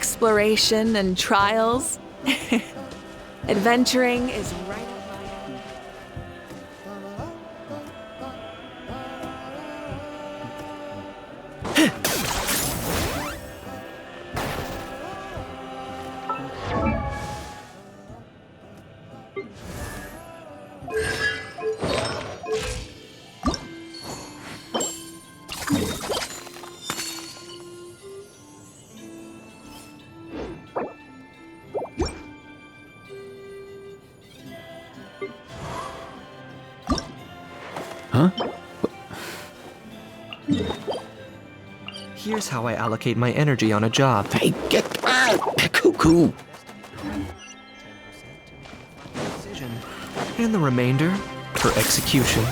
exploration and trials. Adventuring is right up my alley. Huh? Here's how I allocate my energy on a job. Hey, get out! Cuckoo! Decision. And the remainder for execution.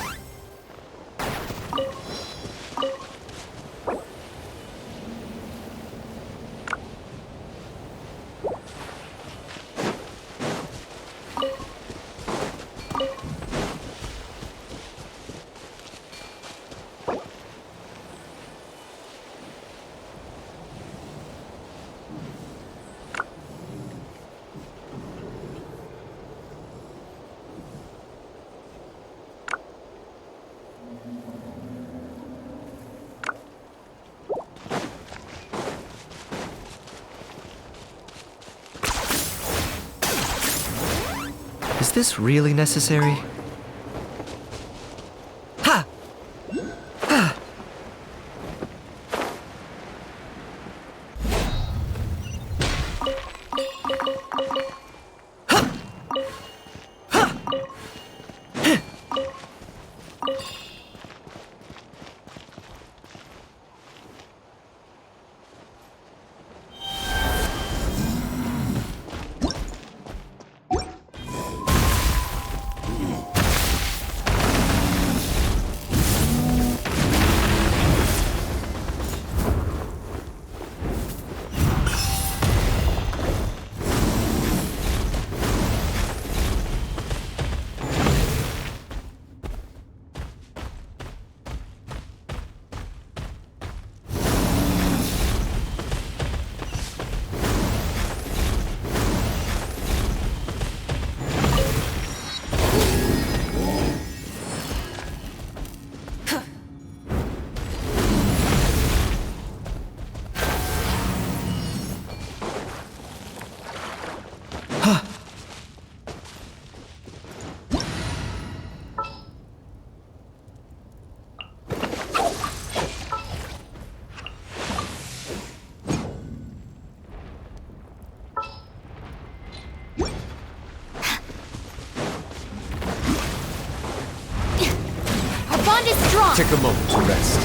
Is this really necessary? Ha! Ha! Bond is strong. Take a moment to rest.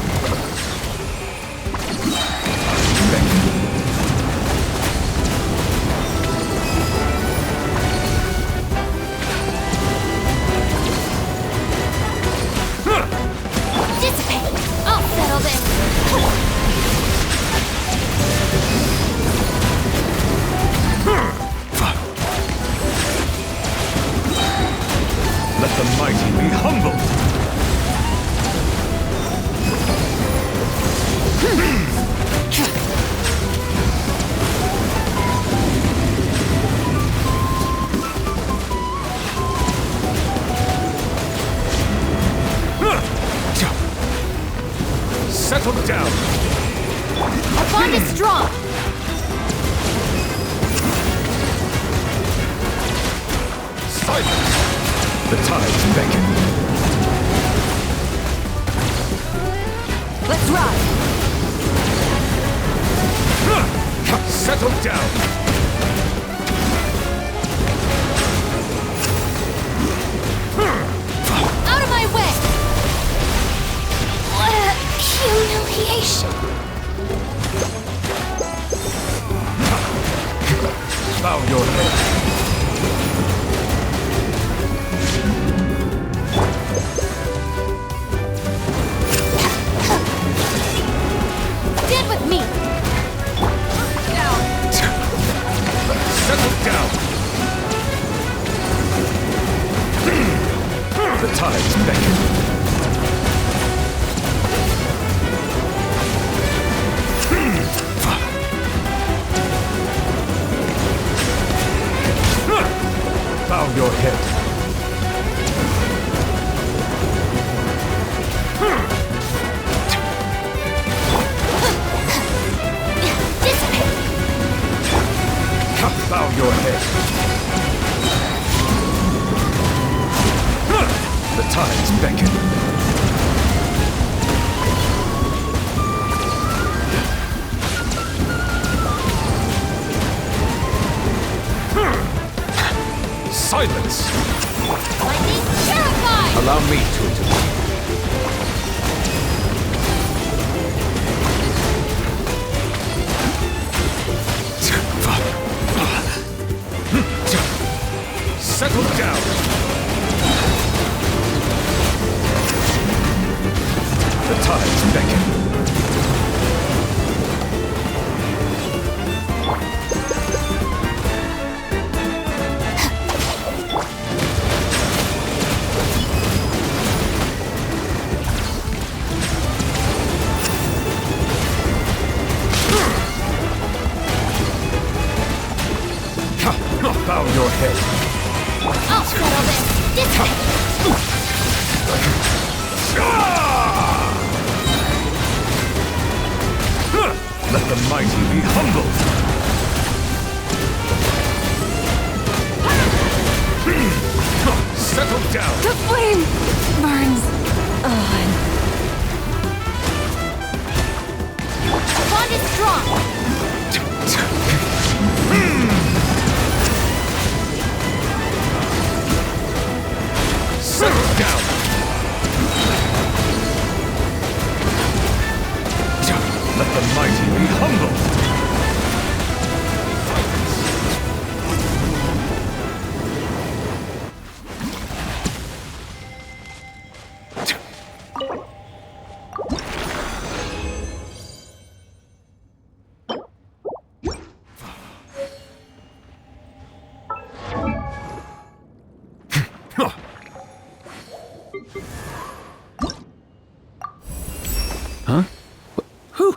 Dissipate. I'll settle this. Let the mighty be humbled. Settle down. Our bond is strong. Silence. The tides beckon. Let's ride. Settle down. Out of my way. What a humiliation. Bow your head. Stand with me. Down. Settle down. The tides beckon. Bow your head. Dissipate. Bow your head. The tides beckon. Silence! Lightning terrified. Allow me to intervene. Settle down! The tides beckon. Bow your head. I'll settle this. Dissipate. Let the mighty be humbled. Settle down. The flame burns on. The bond is strong. Settle down. Let the mighty be humbled. Huh? Who?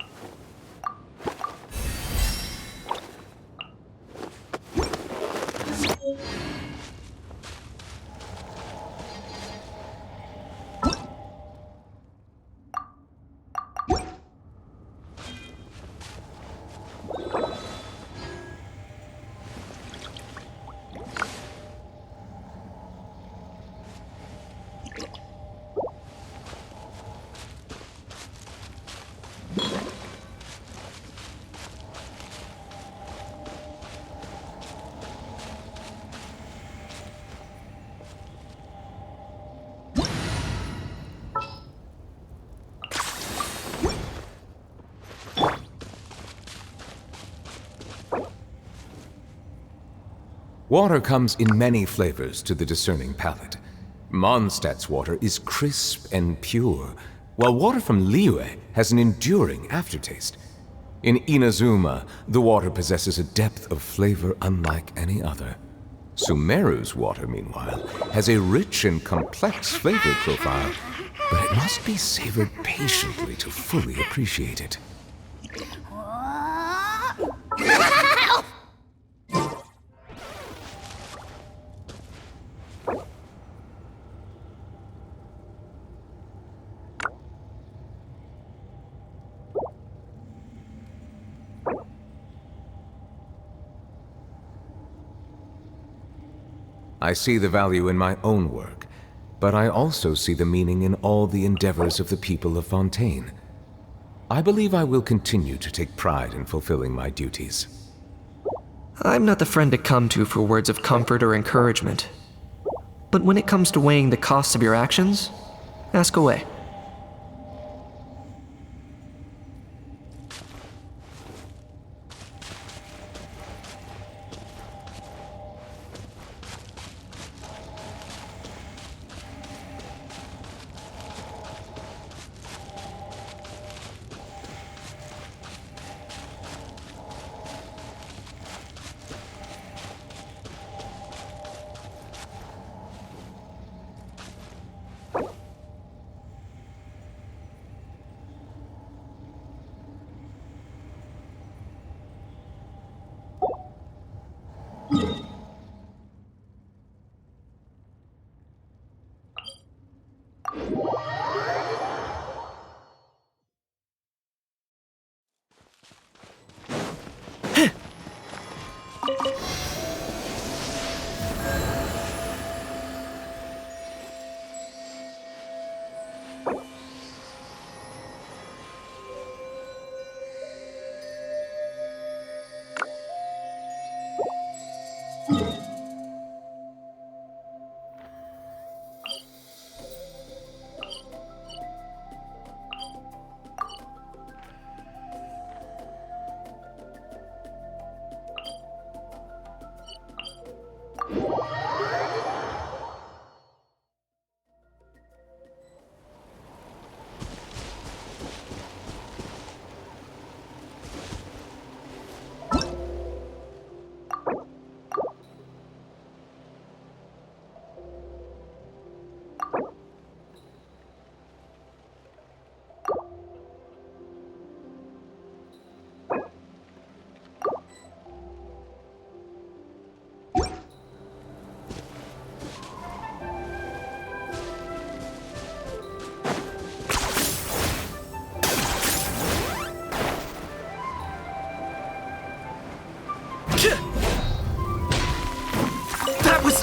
Water comes in many flavors to the discerning palate. Mondstadt's water is crisp and pure, while water from Liyue has an enduring aftertaste. In Inazuma, the water possesses a depth of flavor unlike any other. Sumeru's water, meanwhile, has a rich and complex flavor profile, but it must be savored patiently to fully appreciate it. I see the value in my own work, but I also see the meaning in all the endeavors of the people of Fontaine. I believe I will continue to take pride in fulfilling my duties. I'm not the friend to come to for words of comfort or encouragement. But when it comes to weighing the costs of your actions, ask away.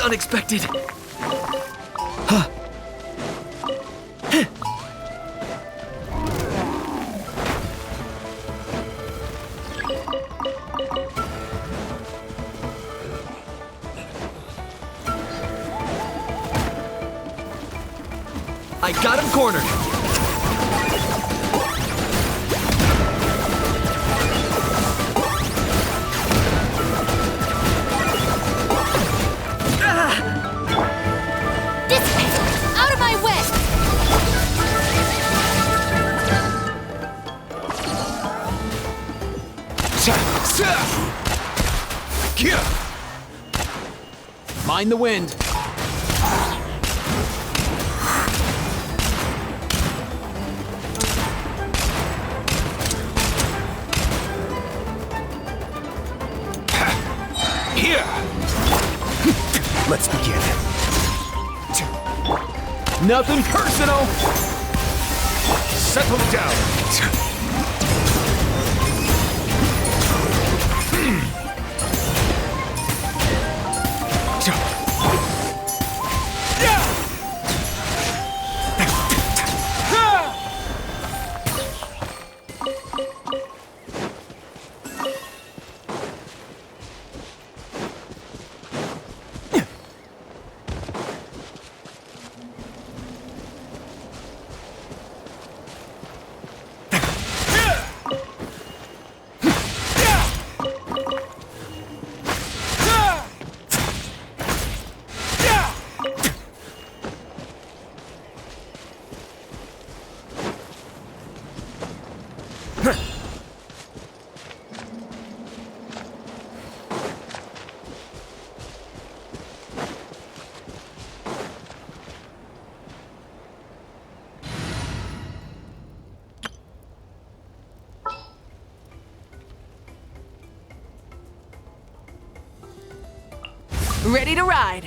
unexpected. I got him cornered. Out of my way! Mind the wind. Here! Let's begin. Nothing personal. Settle down. Ready to ride.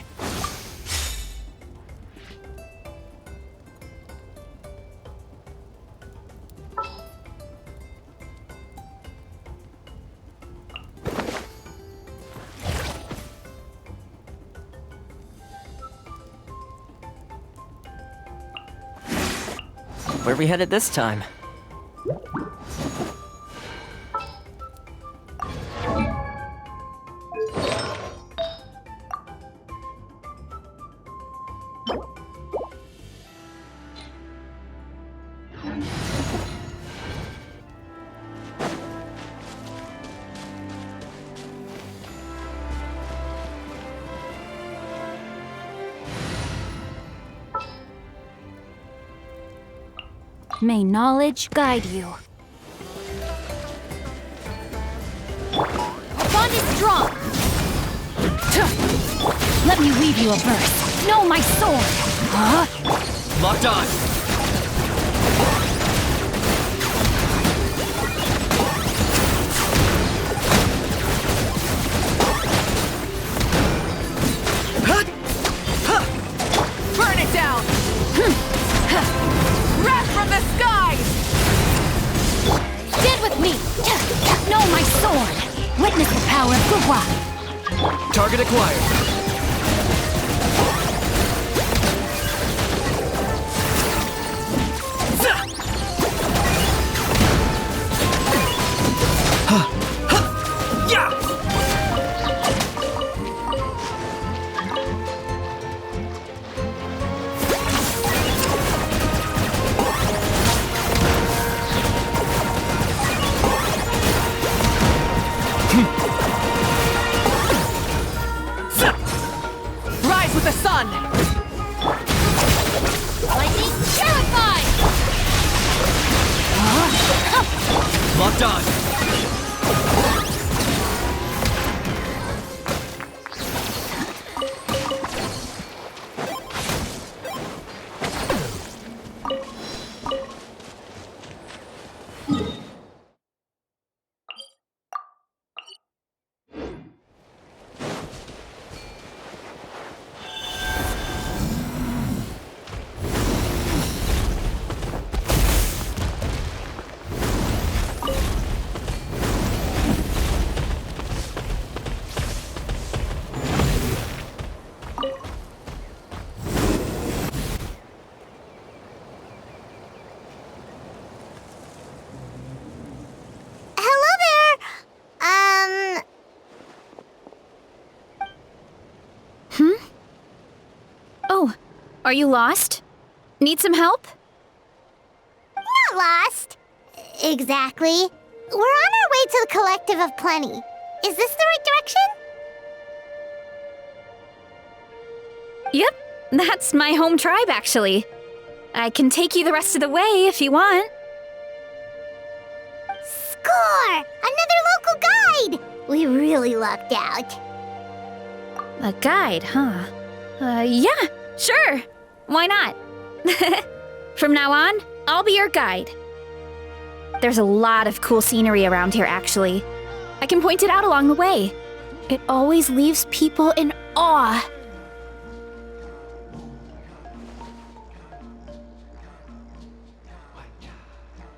Where are we headed this time? May knowledge guide you. Bond is strong! Let me weave you a verse. Know my sword! Huh? Locked on. Burn it down! Wrath from the skies! Stand with me! Know my sword! Witness the power of Gugwa! Target acquired. Rise with the sun! Lightning terrified! Locked on. Are you lost? Need some help? Not lost. Exactly. We're on our way to the Collective of Plenty. Is this the right direction? Yep, that's my home tribe, actually. I can take you the rest of the way if you want. Score! Another local guide! We really lucked out. A guide, huh? Yeah, sure. Why not? From now on, I'll be your guide. There's a lot of cool scenery around here, actually. I can point it out along the way. It always leaves people in awe.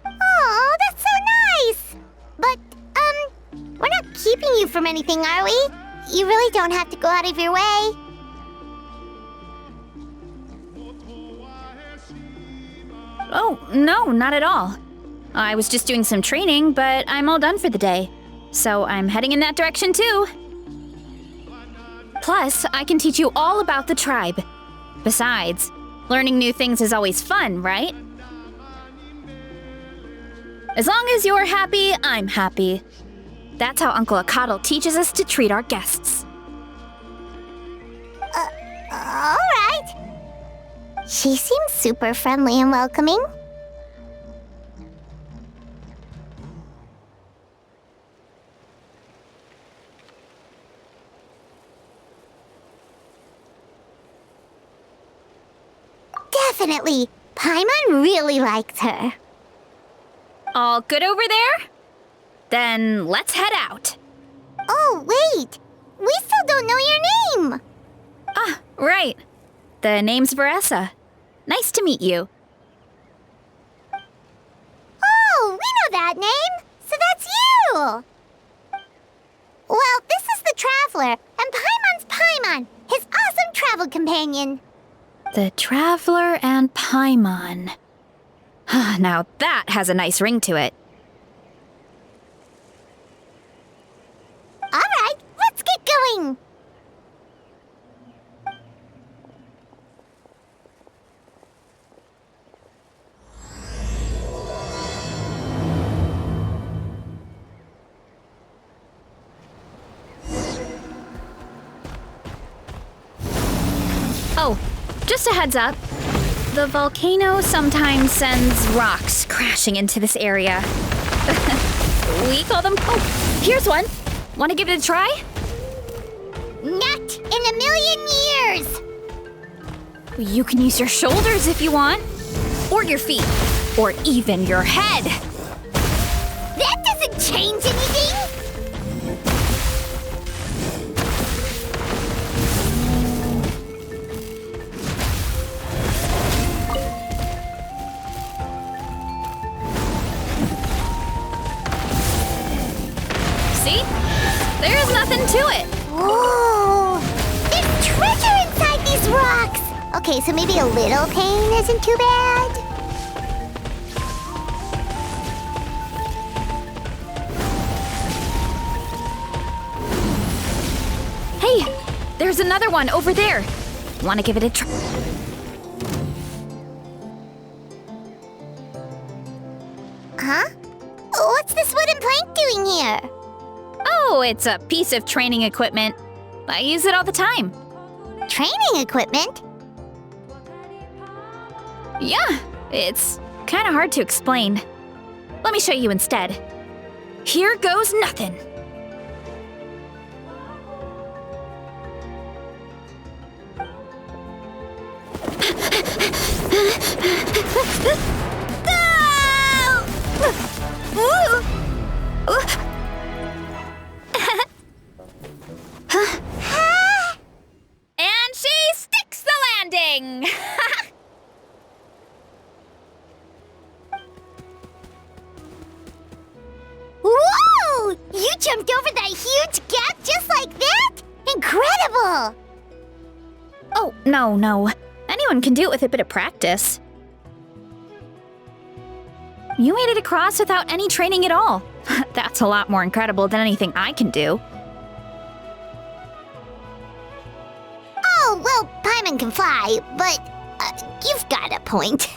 Oh, that's so nice! But, we're not keeping you from anything, are we? You really don't have to go out of your way. Oh, no, not at all. I was just doing some training, but I'm all done for the day. So I'm heading in that direction too. Plus, I can teach you all about the tribe. Besides, learning new things is always fun, right? As long as you're happy, I'm happy. That's how Uncle Akatl teaches us to treat our guests. Alright. She seems super friendly and welcoming. Definitely. Paimon really likes her. All good over there? Then let's head out. Oh, wait. We still don't know your name. Ah, right. The name's Veressa. Nice to meet you. Oh, we know that name. So that's you. Well, this is the Traveler, and Paimon's Paimon, his awesome travel companion. The Traveler and Paimon. Now that has a nice ring to it. All right, let's get going. Oh, just a heads up. The volcano sometimes sends rocks crashing into this area. We call them... Oh, here's one. Want to give it a try? Not in a million years. You can use your shoulders if you want. Or your feet. Or even your head. That doesn't change anything. See? There's nothing to it. Whoa! There's treasure inside these rocks! Okay, so maybe a little pain isn't too bad. Hey, there's another one over there. Want to give it a try? Huh? What's this wooden plank doing here? Oh, it's a piece of training equipment. I use it all the time. Training equipment? Yeah, it's kind of hard to explain. Let me show you instead. Here goes nothing. And she sticks the landing! Whoa! You jumped over that huge gap just like that? Incredible! Oh, no. Anyone can do it with a bit of practice. You made it across without any training at all. That's a lot more incredible than anything I can do. Oh, well, Paimon can fly, but You've got a point.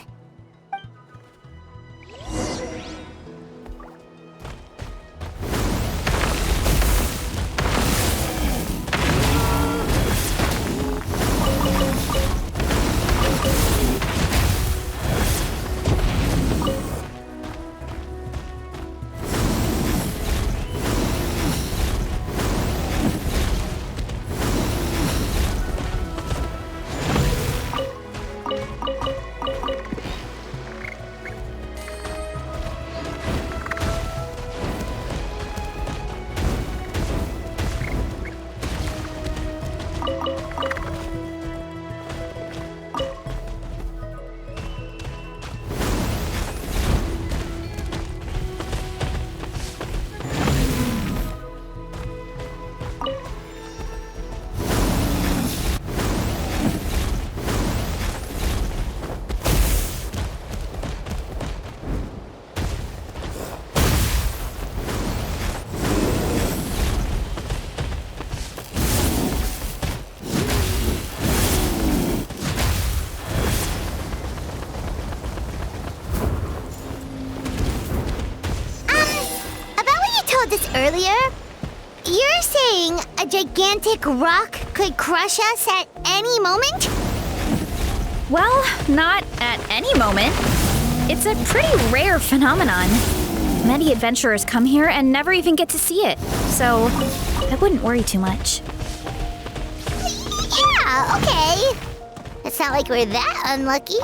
This earlier? You're saying a gigantic rock could crush us at any moment? Well, not at any moment. It's a pretty rare phenomenon. Many adventurers come here and never even get to see it, so I wouldn't worry too much. Yeah, okay. It's not like we're that unlucky.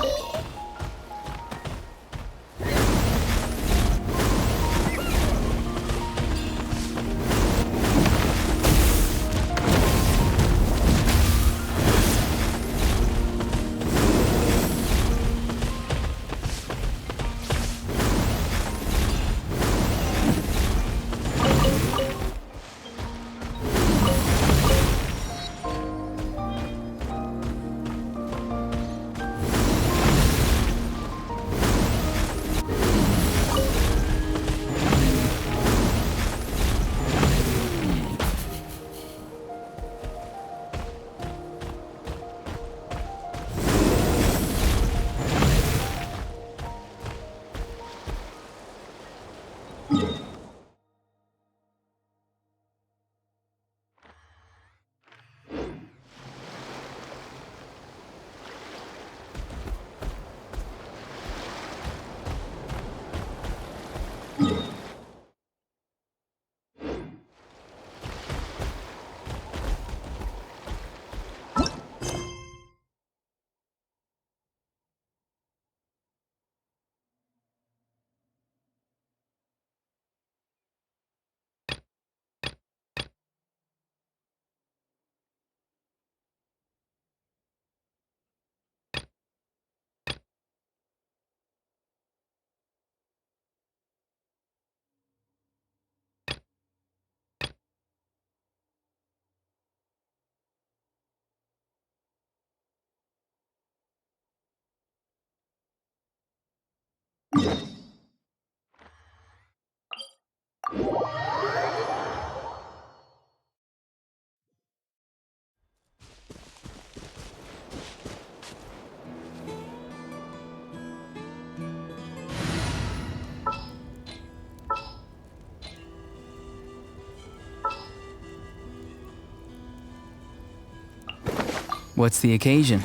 What's the occasion?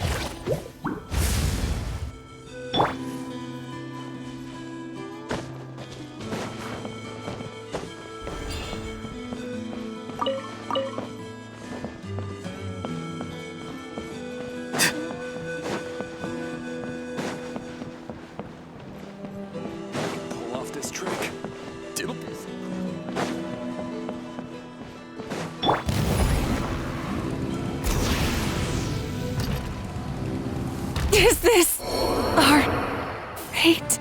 Pull off this trick. It'll be Is this our fate?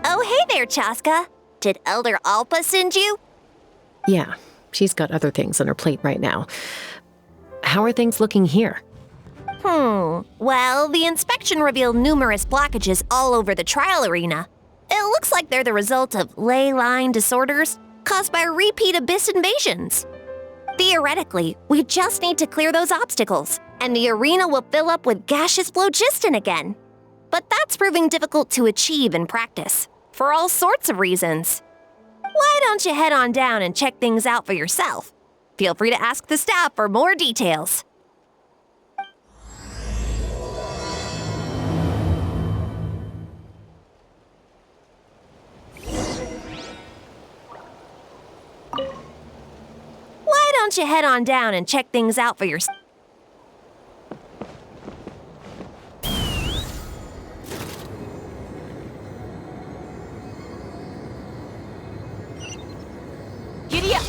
Oh, hey there, Chaska. Did Elder Alpa send you? Yeah, she's got other things on her plate right now. How are things looking here? Well, the inspection revealed numerous blockages all over the trial arena. It looks like they're the result of ley line disorders caused by repeat abyss invasions. Theoretically, we just need to clear those obstacles, and the arena will fill up with gaseous phlogiston again. But that's proving difficult to achieve in practice, for all sorts of reasons. Why don't you head on down and check things out for yourself? Feel free to ask the staff for more details. Why don't you head on down and check things out for yourself? Giddy up!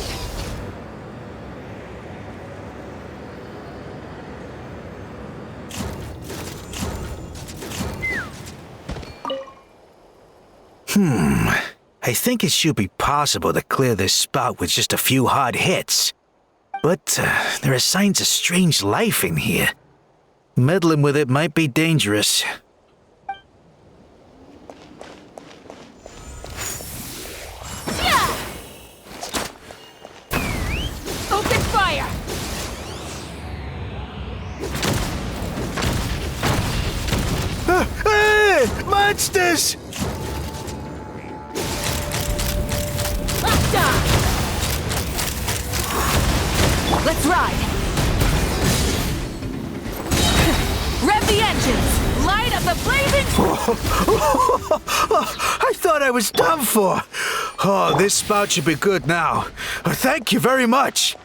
I think it should be possible to clear this spot with just a few hard hits. But there are signs of strange life in here. Meddling with it might be dangerous. Open fire! Hey! Monsters! Let's ride! Rev the engines! Light up the blazing... I thought I was done for. Oh, this spout should be good now. Thank you very much.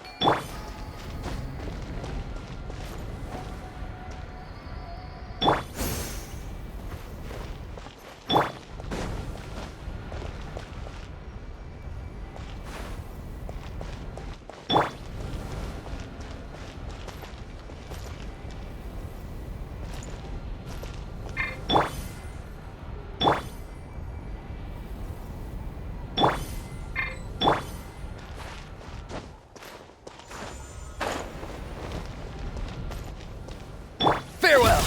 Farewell!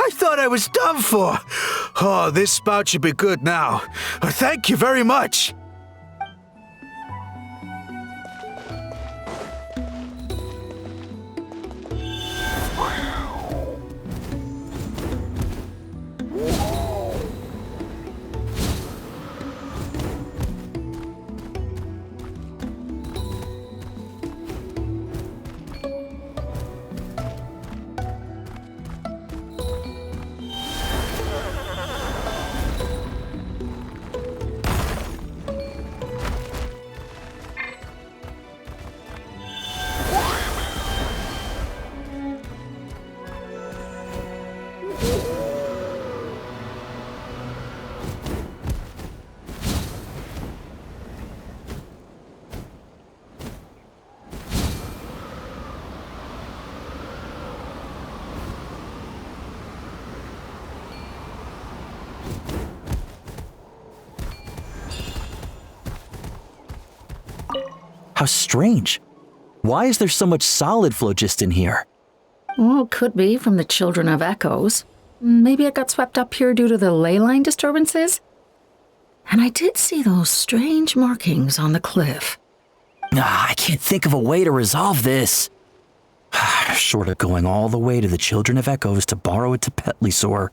I thought I was done for. Oh, this spout should be good now. Thank you very much. How strange. Why is there so much solid phlogiston here? Well, could be from the Children of Echoes. Maybe it got swept up here due to the ley line disturbances? And I did see those strange markings on the cliff. I can't think of a way to resolve this. Short of going all the way to the Children of Echoes to borrow a Tapetlisaur.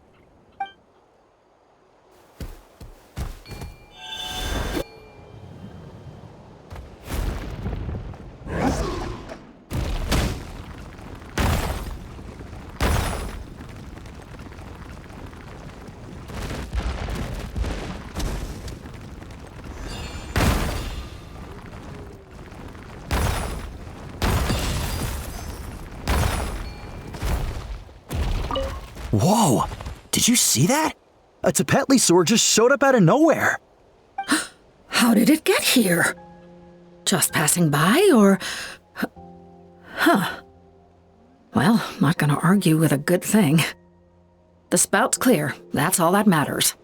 Whoa! Did you see that? A Tapetlisaur just showed up out of nowhere. How did it get here? Just passing by, or... Huh. Well, not gonna argue with a good thing. The spout's clear. That's all that matters.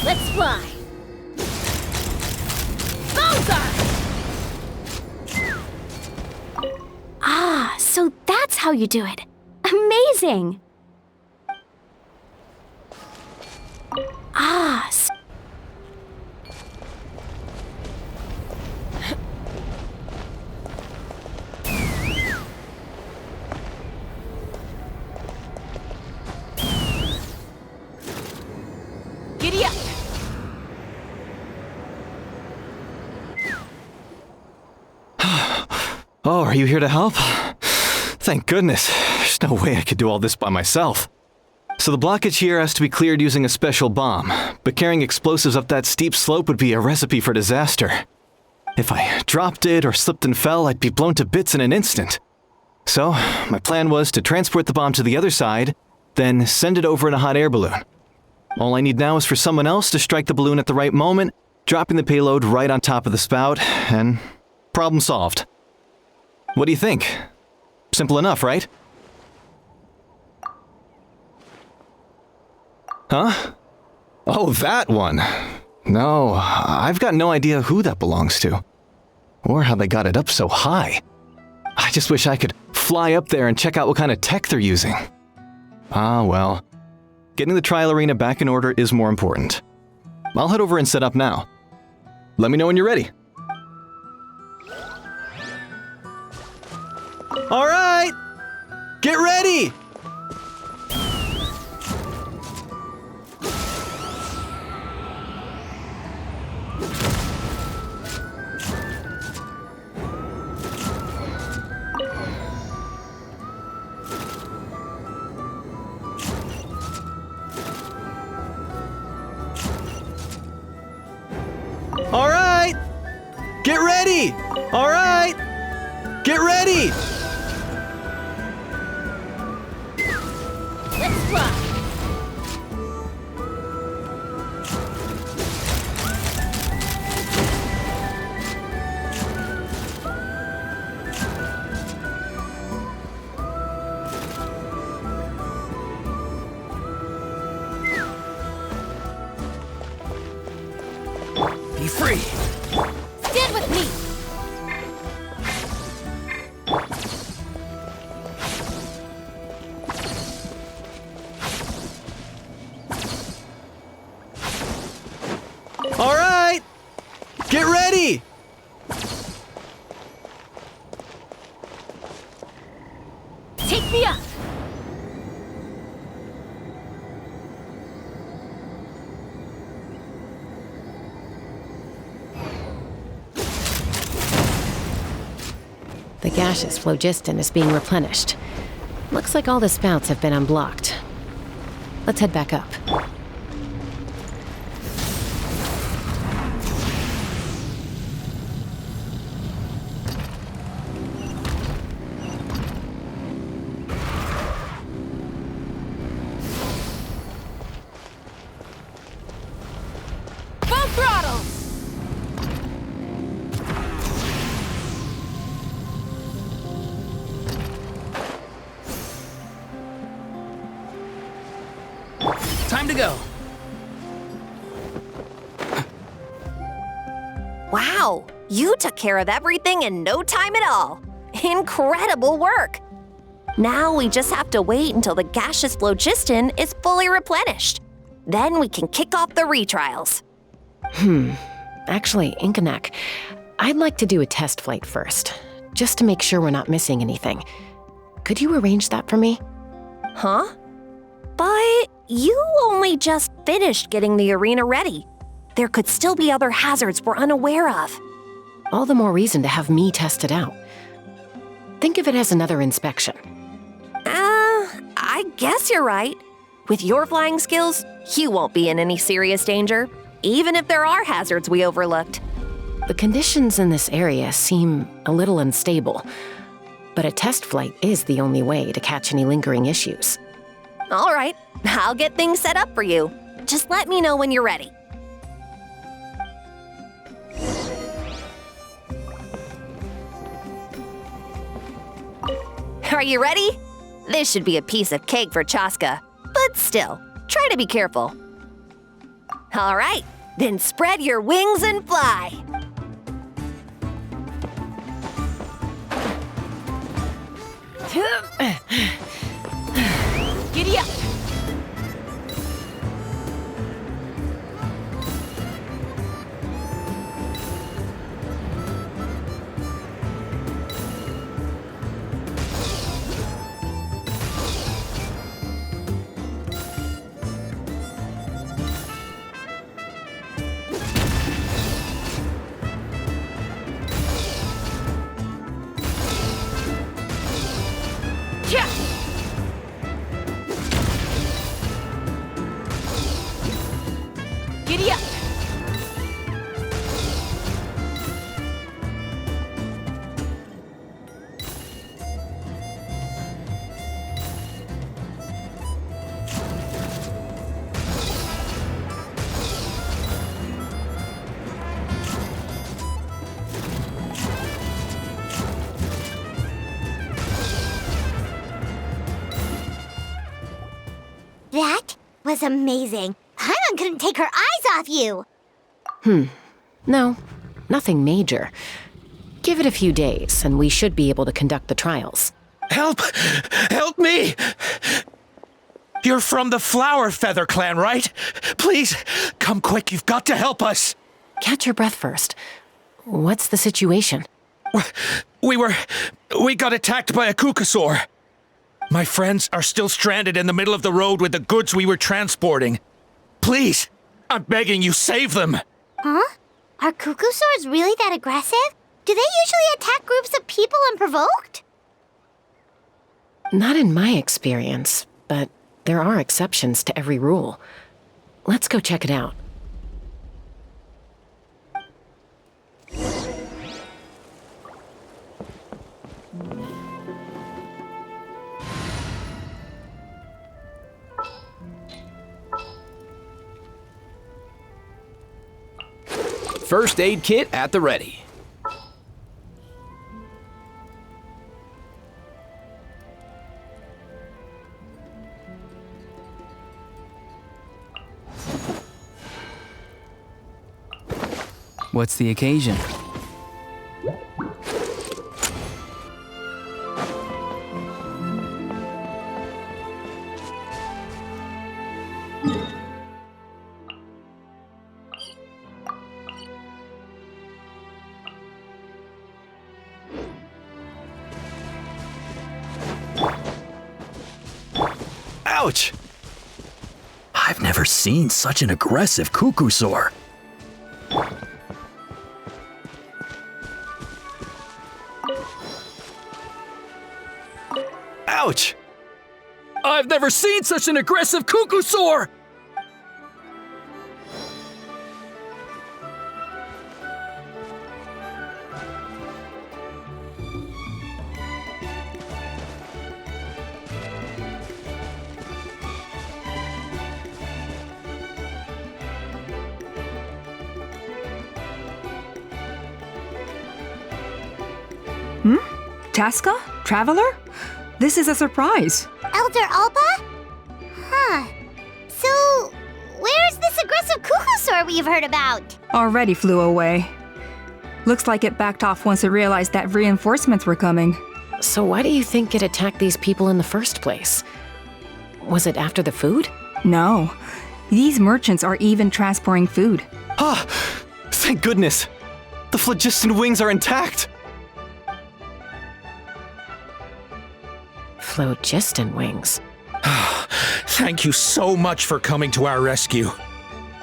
Let's fly! Ah, so that's how you do it. Amazing! Ah, Giddy up! Oh, are you here to help? Thank goodness. There's no way I could do all this by myself. So the blockage here has to be cleared using a special bomb, but carrying explosives up that steep slope would be a recipe for disaster. If I dropped it or slipped and fell, I'd be blown to bits in an instant. So, my plan was to transport the bomb to the other side, then send it over in a hot air balloon. All I need now is for someone else to strike the balloon at the right moment, dropping the payload right on top of the spout, and problem solved. What do you think? Simple enough, right? Huh? Oh, that one. No, I've got no idea who that belongs to. Or how they got it up so high. I just wish I could fly up there and check out what kind of tech they're using. Ah, well. Getting the trial arena back in order is more important. I'll head over and set up now. Let me know when you're ready. All right! Get ready! All right! Get ready! All right! Get ready! Let's fly! Be free! Stand with me! All right! Get ready! Take me up! The gaseous phlogiston is being replenished. Looks like all the spouts have been unblocked. Let's head back up. Full throttle! Time to go. Wow, you took care of everything in no time at all. Incredible work! Now we just have to wait until the gaseous phlogiston is fully replenished. Then we can kick off the retrials. Actually, Inkanak, I'd like to do a test flight first, just to make sure we're not missing anything. Could you arrange that for me? Huh? But you only just finished getting the arena ready. There could still be other hazards we're unaware of. All the more reason to have me test it out. Think of it as another inspection. I guess you're right. With your flying skills, you won't be in any serious danger, even if there are hazards we overlooked. The conditions in this area seem a little unstable, but a test flight is the only way to catch any lingering issues. All right, I'll get things set up for you. Just let me know when you're ready. Are you ready? This should be a piece of cake for Chaska, but still, try to be careful. All right, then spread your wings and fly. Giddy up! Yeah! Giddy up! That was amazing. Paimon couldn't take her eyes off you. No, nothing major. Give it a few days, and we should be able to conduct the trials. Help! Help me! You're from the Flower Feather clan, right? Please, come quick, you've got to help us! Catch your breath first. What's the situation? We got attacked by a Kukasaur. My friends are still stranded in the middle of the road with the goods we were transporting. Please, I'm begging you, save them! Huh? Are Kukusaurs really that aggressive? Do they usually attack groups of people unprovoked? Not in my experience, but there are exceptions to every rule. Let's go check it out. First aid kit at the ready. What's the occasion? Ouch! I've never seen such an aggressive Kukusaur. Ouch! I've never seen such an aggressive Kukusaur! Chaska? Traveler? This is a surprise. Elder Alba? Huh. So, where's this aggressive Kukusaur we've heard about? Already flew away. Looks like it backed off once it realized that reinforcements were coming. So why do you think it attacked these people in the first place? Was it after the food? No. These merchants are even transporting food. Ah! Thank goodness! The phlogiston wings are intact! Phlogiston wings. Thank you so much for coming to our rescue.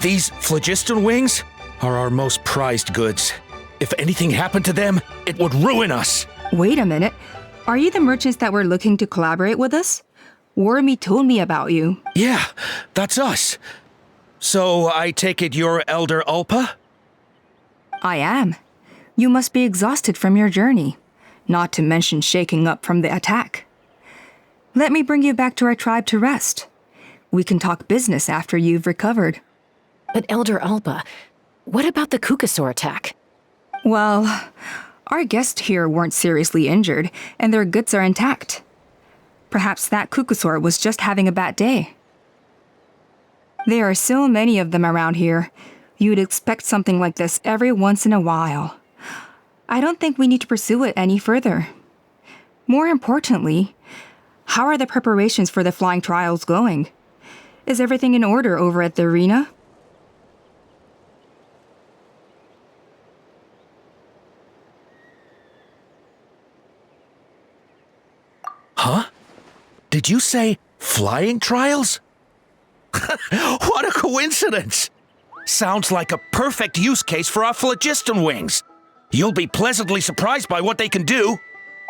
These phlogiston wings are our most prized goods. If anything happened to them, it would ruin us. Wait a minute. Are you the merchants that were looking to collaborate with us? Wormy told me about you. Yeah, that's us. So I take it you're Elder Ulpa? I am. You must be exhausted from your journey, not to mention shaking up from the attack. Let me bring you back to our tribe to rest. We can talk business after you've recovered. But Elder Ulpa, what about the Kukasaur attack? Well, our guests here weren't seriously injured, and their goods are intact. Perhaps that Kukasaur was just having a bad day. There are so many of them around here. You'd expect something like this every once in a while. I don't think we need to pursue it any further. More importantly, how are the preparations for the flying trials going? Is everything in order over at the arena? Huh? Did you say flying trials? What a coincidence! Sounds like a perfect use case for our phlogiston wings. You'll be pleasantly surprised by what they can do.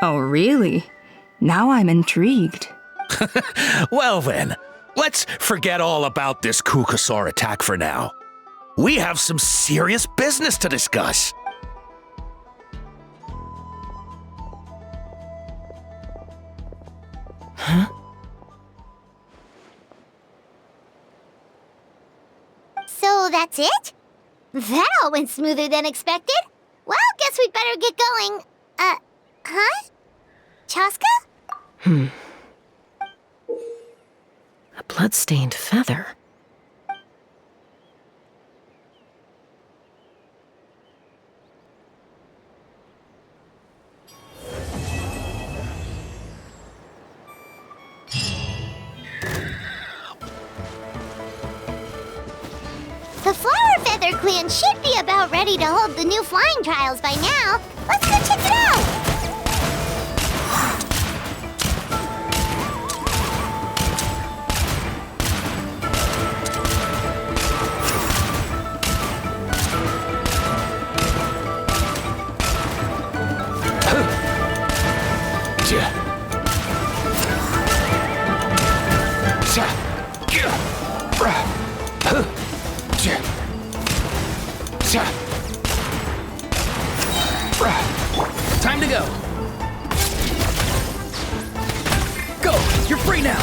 Oh, really? Now I'm intrigued. Well then, let's forget all about this Kukasaur attack for now. We have some serious business to discuss. Huh? So that's it? That all went smoother than expected. Well, guess we'd better get going. Huh? Chaska? A blood-stained feather. The Flower Feather Clan should be about ready to hold the new flying trials by now. Let's go check it out! Time to go. Go! You're free now!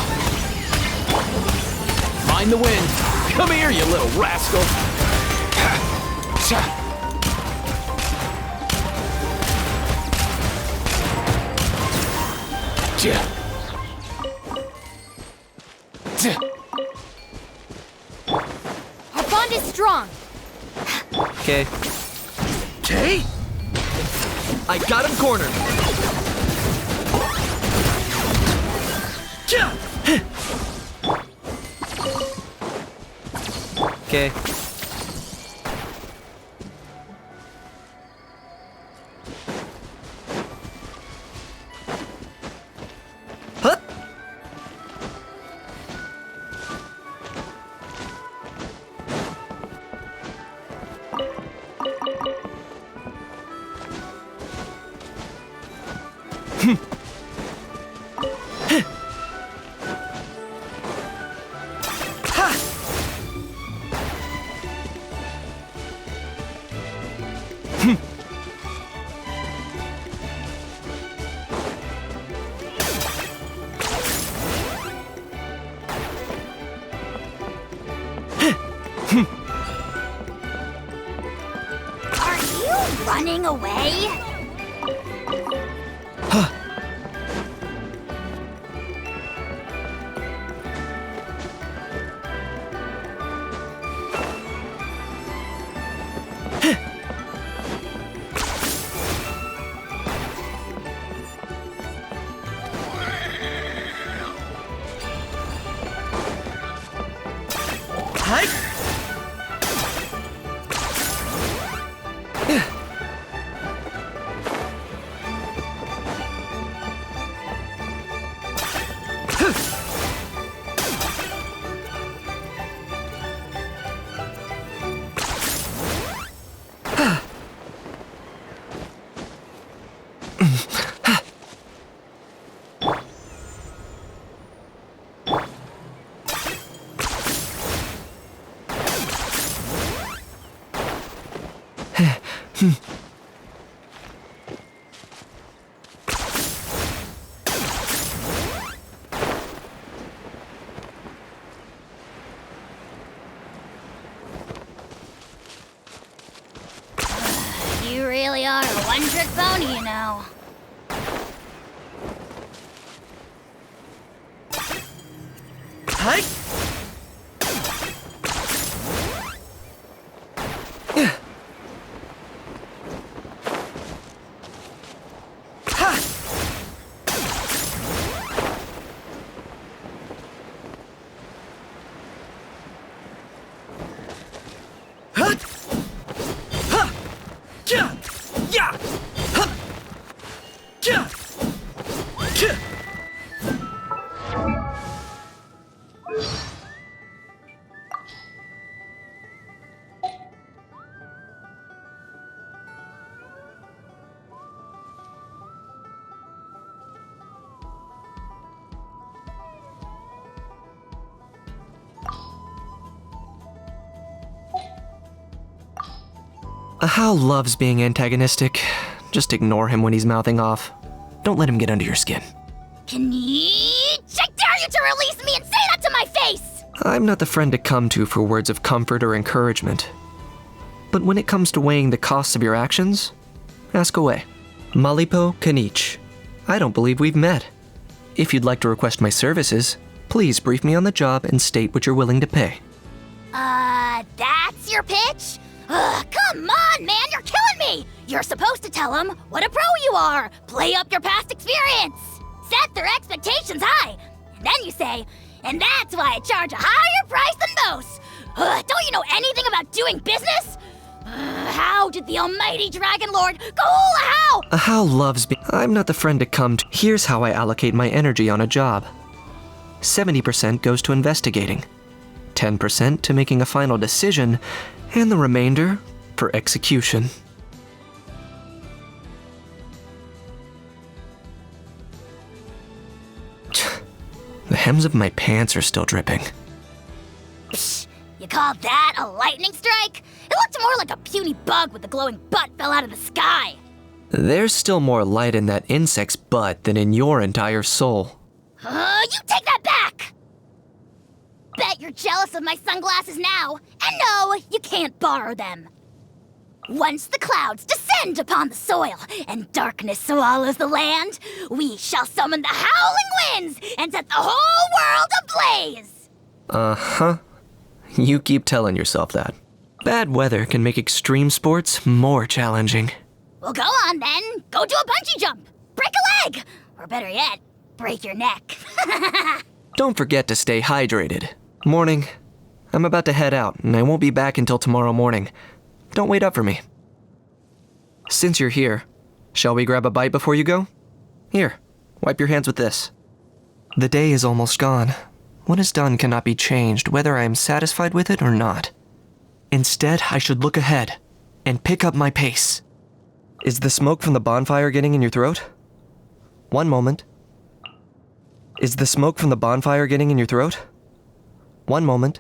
Mind the wind. Come here, you little rascal! Our bond is strong. Okay. Okay? I got him cornered. Okay. Huh? Are you running away? You really are a one-trick pony, you know. Hi. How loves being antagonistic. Just ignore him when he's mouthing off. Don't let him get under your skin. Can you? I dare you to release me and say that to my face! I'm not the friend to come to for words of comfort or encouragement. But when it comes to weighing the costs of your actions, ask away. Malipo Kanich. I don't believe we've met. If you'd like to request my services, please brief me on the job and state what you're willing to pay. That's your pitch? Ugh, come on, man, you're killing me! You're supposed to tell them what a pro you are, play up your past experience, set their expectations high, and then you say, and that's why I charge a higher price than most. Don't you know anything about doing business? How did the almighty Dragon Lord Kahula How? How loves me. I'm not the friend to come to. Here's how I allocate my energy on a job. 70% goes to investigating, 10% to making a final decision, and the remainder for execution. The hems of my pants are still dripping. Psh, you call that a lightning strike? It looked more like a puny bug with a glowing butt fell out of the sky. There's still more light in that insect's butt than in your entire soul. You take that back! Bet you're jealous of my sunglasses now, and no, you can't borrow them. Once the clouds descend upon the soil and darkness swallows the land, we shall summon the howling winds and set the whole world ablaze! Uh-huh. You keep telling yourself that. Bad weather can make extreme sports more challenging. Well, go on then. Go do a bungee jump. Break a leg. Or better yet, break your neck. Don't forget to stay hydrated. Morning. I'm about to head out, and I won't be back until tomorrow morning. Don't wait up for me. Since you're here, shall we grab a bite before you go? Here, wipe your hands with this. The day is almost gone. What is done cannot be changed, whether I am satisfied with it or not. Instead, I should look ahead and pick up my pace. Is the smoke from the bonfire getting in your throat? One moment. Is the smoke from the bonfire getting in your throat? One moment.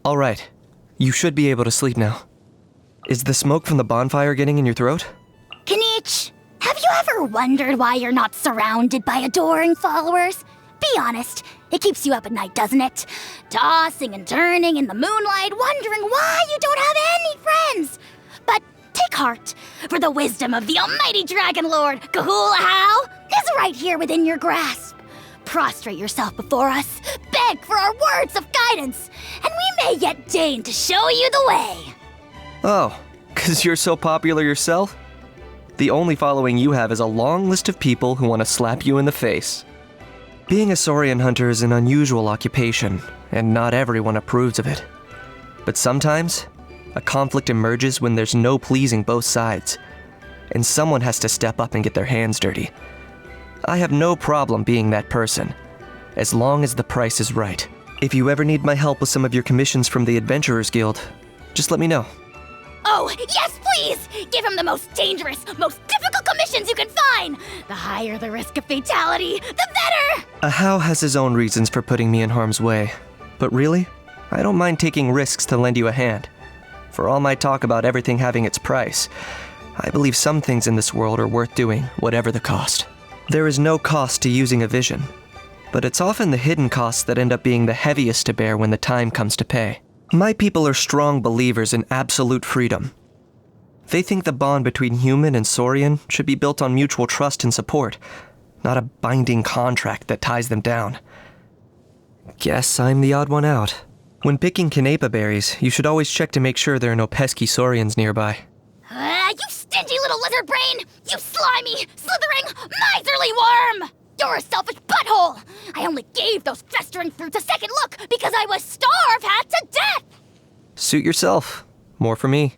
All right. You should be able to sleep now. Is the smoke from the bonfire getting in your throat? Kanich, have you ever wondered why you're not surrounded by adoring followers? Be honest, it keeps you up at night, doesn't it? Tossing and turning in the moonlight, wondering why you don't have any friends. But take heart, for the wisdom of the almighty Dragon Lord, Kahula How, is right here within your grasp. Prostrate yourself before us, beg for our words of guidance, and we may yet deign to show you the way. Oh, 'cause you're so popular yourself? The only following you have is a long list of people who want to slap you in the face. Being a saurian hunter is an unusual occupation, and not everyone approves of it. But sometimes, A conflict emerges when there's no pleasing both sides, and someone has to step up and get their hands dirty. I have no problem being that person, as long as the price is right. If you ever need my help with some of your commissions from the Adventurers Guild, just let me know. Oh, yes, please! Give him the most dangerous, most difficult commissions you can find! The higher the risk of fatality, the better! Ahau has his own reasons for putting me in harm's way, but really, I don't mind taking risks to lend you a hand. For all my talk about everything having its price, I believe some things in this world are worth doing, whatever the cost. There is no cost to using a vision, but it's often the hidden costs that end up being the heaviest to bear when the time comes to pay. My people are strong believers in absolute freedom. They think the bond between human and Saurian should be built on mutual trust and support, not a binding contract that ties them down. Guess I'm the odd one out. When picking Canepa berries, you should always check to make sure there are no pesky Saurians nearby. You stingy little lizard brain! You slimy, slithering, miserly worm! You're a selfish butthole! I only gave those festering fruits a second look because I was starve-hat to death! Suit yourself. More for me.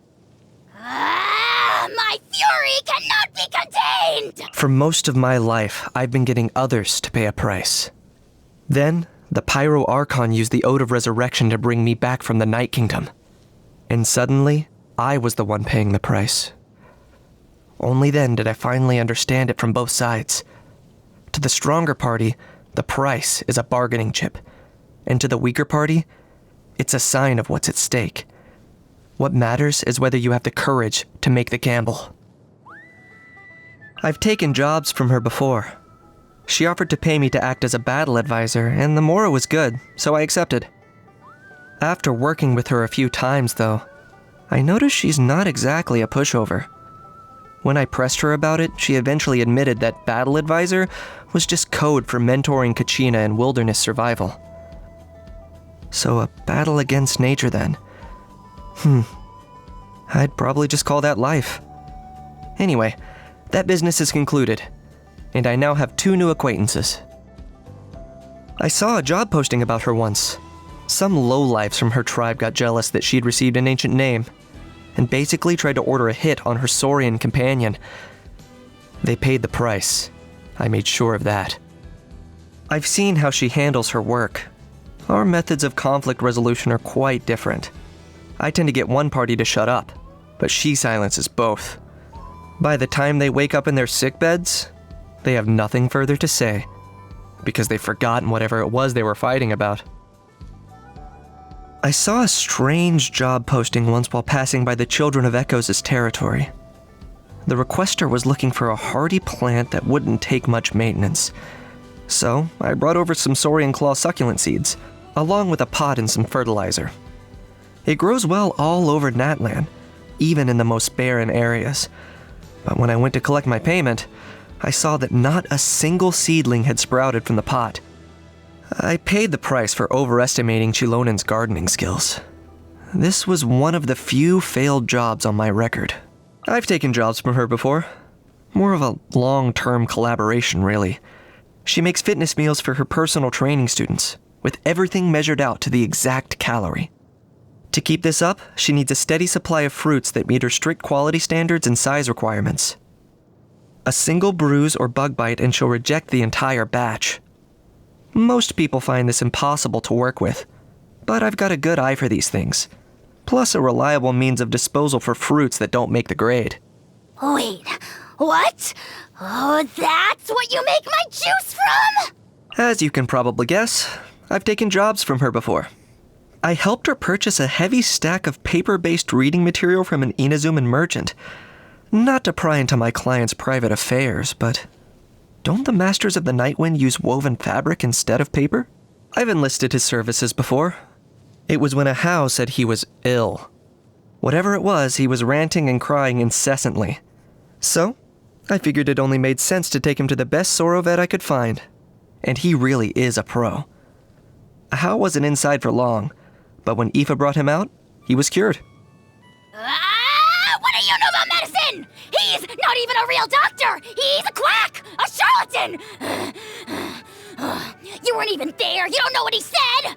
My fury cannot be contained! For most of my life, I've been getting others to pay a price. Then, the Pyro Archon used the Ode of Resurrection to bring me back from the Night Kingdom. And suddenly, I was the one paying the price. Only then did I finally understand it from both sides. To the stronger party, the price is a bargaining chip. And to the weaker party, it's a sign of what's at stake. What matters is whether you have the courage to make the gamble. I've taken jobs from her before. She offered to pay me to act as a battle advisor, and the morrow was good, so I accepted. After working with her a few times, though, I noticed she's not exactly a pushover. When I pressed her about it, she eventually admitted that battle advisor was just code for mentoring Kachina in wilderness survival. So a battle against nature then. I'd probably just call that life. Anyway, that business is concluded, and I now have 2 new acquaintances. I saw a job posting about her once. Some lowlifes from her tribe got jealous that she'd received an ancient name, and basically tried to order a hit on her Saurian companion. They paid the price. I made sure of that. I've seen how she handles her work. Our methods of conflict resolution are quite different. I tend to get one party to shut up, but she silences both. By the time they wake up in their sick beds, they have nothing further to say, because they've forgotten whatever it was they were fighting about. I saw a strange job posting once while passing by the Children of Echoes' territory. The requester was looking for a hardy plant that wouldn't take much maintenance. So, I brought over some Saurian Claw succulent seeds, along with a pot and some fertilizer. It grows well all over Natlan, even in the most barren areas. But when I went to collect my payment, I saw that not a single seedling had sprouted from the pot. I paid the price for overestimating Chilonen's gardening skills. This was one of the few failed jobs on my record. I've taken jobs from her before. More of a long-term collaboration, really. She makes fitness meals for her personal training students, with everything measured out to the exact calorie. To keep this up, she needs a steady supply of fruits that meet her strict quality standards and size requirements. A single bruise or bug bite and she'll reject the entire batch. Most people find this impossible to work with, but I've got a good eye for these things. Plus a reliable means of disposal for fruits that don't make the grade. Wait, what? Oh, that's what you make my juice from? As you can probably guess, I've taken jobs from her before. I helped her purchase a heavy stack of paper-based reading material from an Inazuman merchant. Not to pry into my client's private affairs, but don't the Masters of the Nightwind use woven fabric instead of paper? I've enlisted his services before. It was when Ahau said he was ill. Whatever it was, he was ranting and crying incessantly. So, I figured it only made sense to take him to the best Soro vet I could find. And he really is a pro. Ahau wasn't inside for long, but when Aoife brought him out, he was cured. What do you know about medicine? He's not even a real doctor! He's a quack! A charlatan! You weren't even there! You don't know what he said!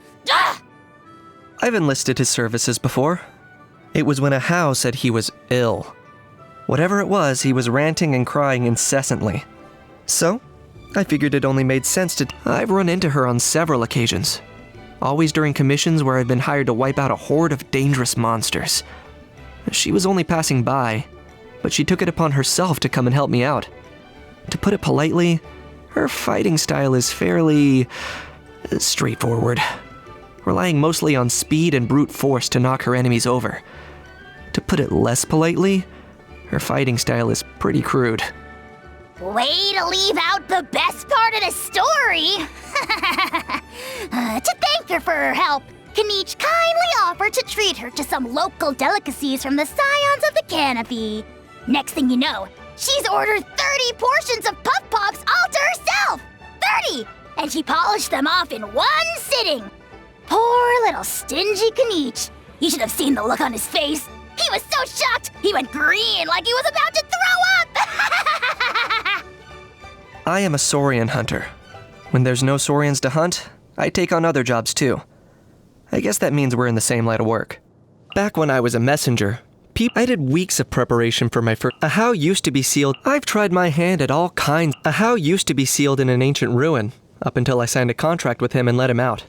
I've enlisted his services before. It was when Ahau said he was ill. Whatever it was, he was ranting and crying incessantly. So, I figured it only made sense to... I've run into her on several occasions. Always during commissions where I'd been hired to wipe out a horde of dangerous monsters. She was only passing by, but she took it upon herself to come and help me out. To put it politely, her fighting style is fairly... straightforward, relying mostly on speed and brute force to knock her enemies over. To put it less politely, her fighting style is pretty crude. Way to leave out the best part of the story! To thank her for her help, Kanich kindly offered to treat her to some local delicacies from the scions of the canopy. Next thing you know, she's ordered 30 portions of Puff Pops all to herself! 30! And she polished them off in one sitting. Poor little stingy Kanich. You should have seen the look on his face. He was so shocked, he went green like he was about to throw up! I am a saurian hunter. When there's no saurians to hunt, I take on other jobs too. I guess that means we're in the same line of work. Back when I was a messenger, I did weeks of preparation for my first... Ahau used to be sealed... I've tried my hand at all kinds... Ahau used to be sealed in an ancient ruin, up until I signed a contract with him and let him out.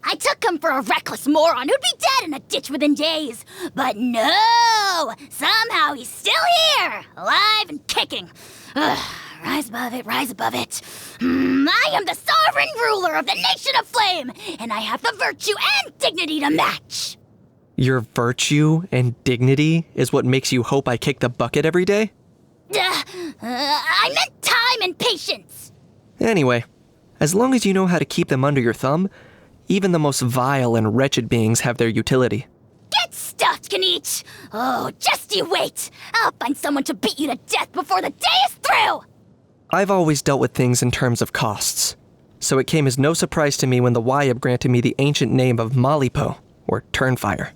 I took him for a reckless moron who'd be dead in a ditch within days. But no! Somehow he's still here, alive and kicking. Ugh, rise above it, rise above it. I am the sovereign ruler of the Nation of Flame, and I have the virtue and dignity to match. Your virtue and dignity is what makes you hope I kick the bucket every day? I meant time and patience. Anyway, as long as you know how to keep them under your thumb, even the most vile and wretched beings have their utility. Get stuffed, Kanich! Oh, just you wait! I'll find someone to beat you to death before the day is through! I've always dealt with things in terms of costs, so it came as no surprise to me when the Wyab granted me the ancient name of Malipo, or Turnfire.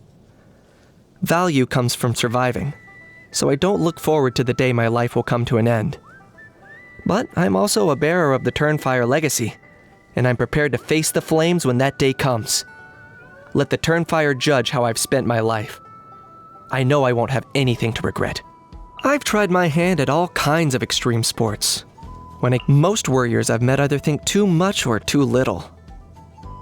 Value comes from surviving, so I don't look forward to the day my life will come to an end. But I'm also a bearer of the Turnfire legacy, and I'm prepared to face the flames when that day comes. Let the Turnfire judge how I've spent my life. I know I won't have anything to regret. I've tried my hand at all kinds of extreme sports. Most warriors I've met either think too much or too little.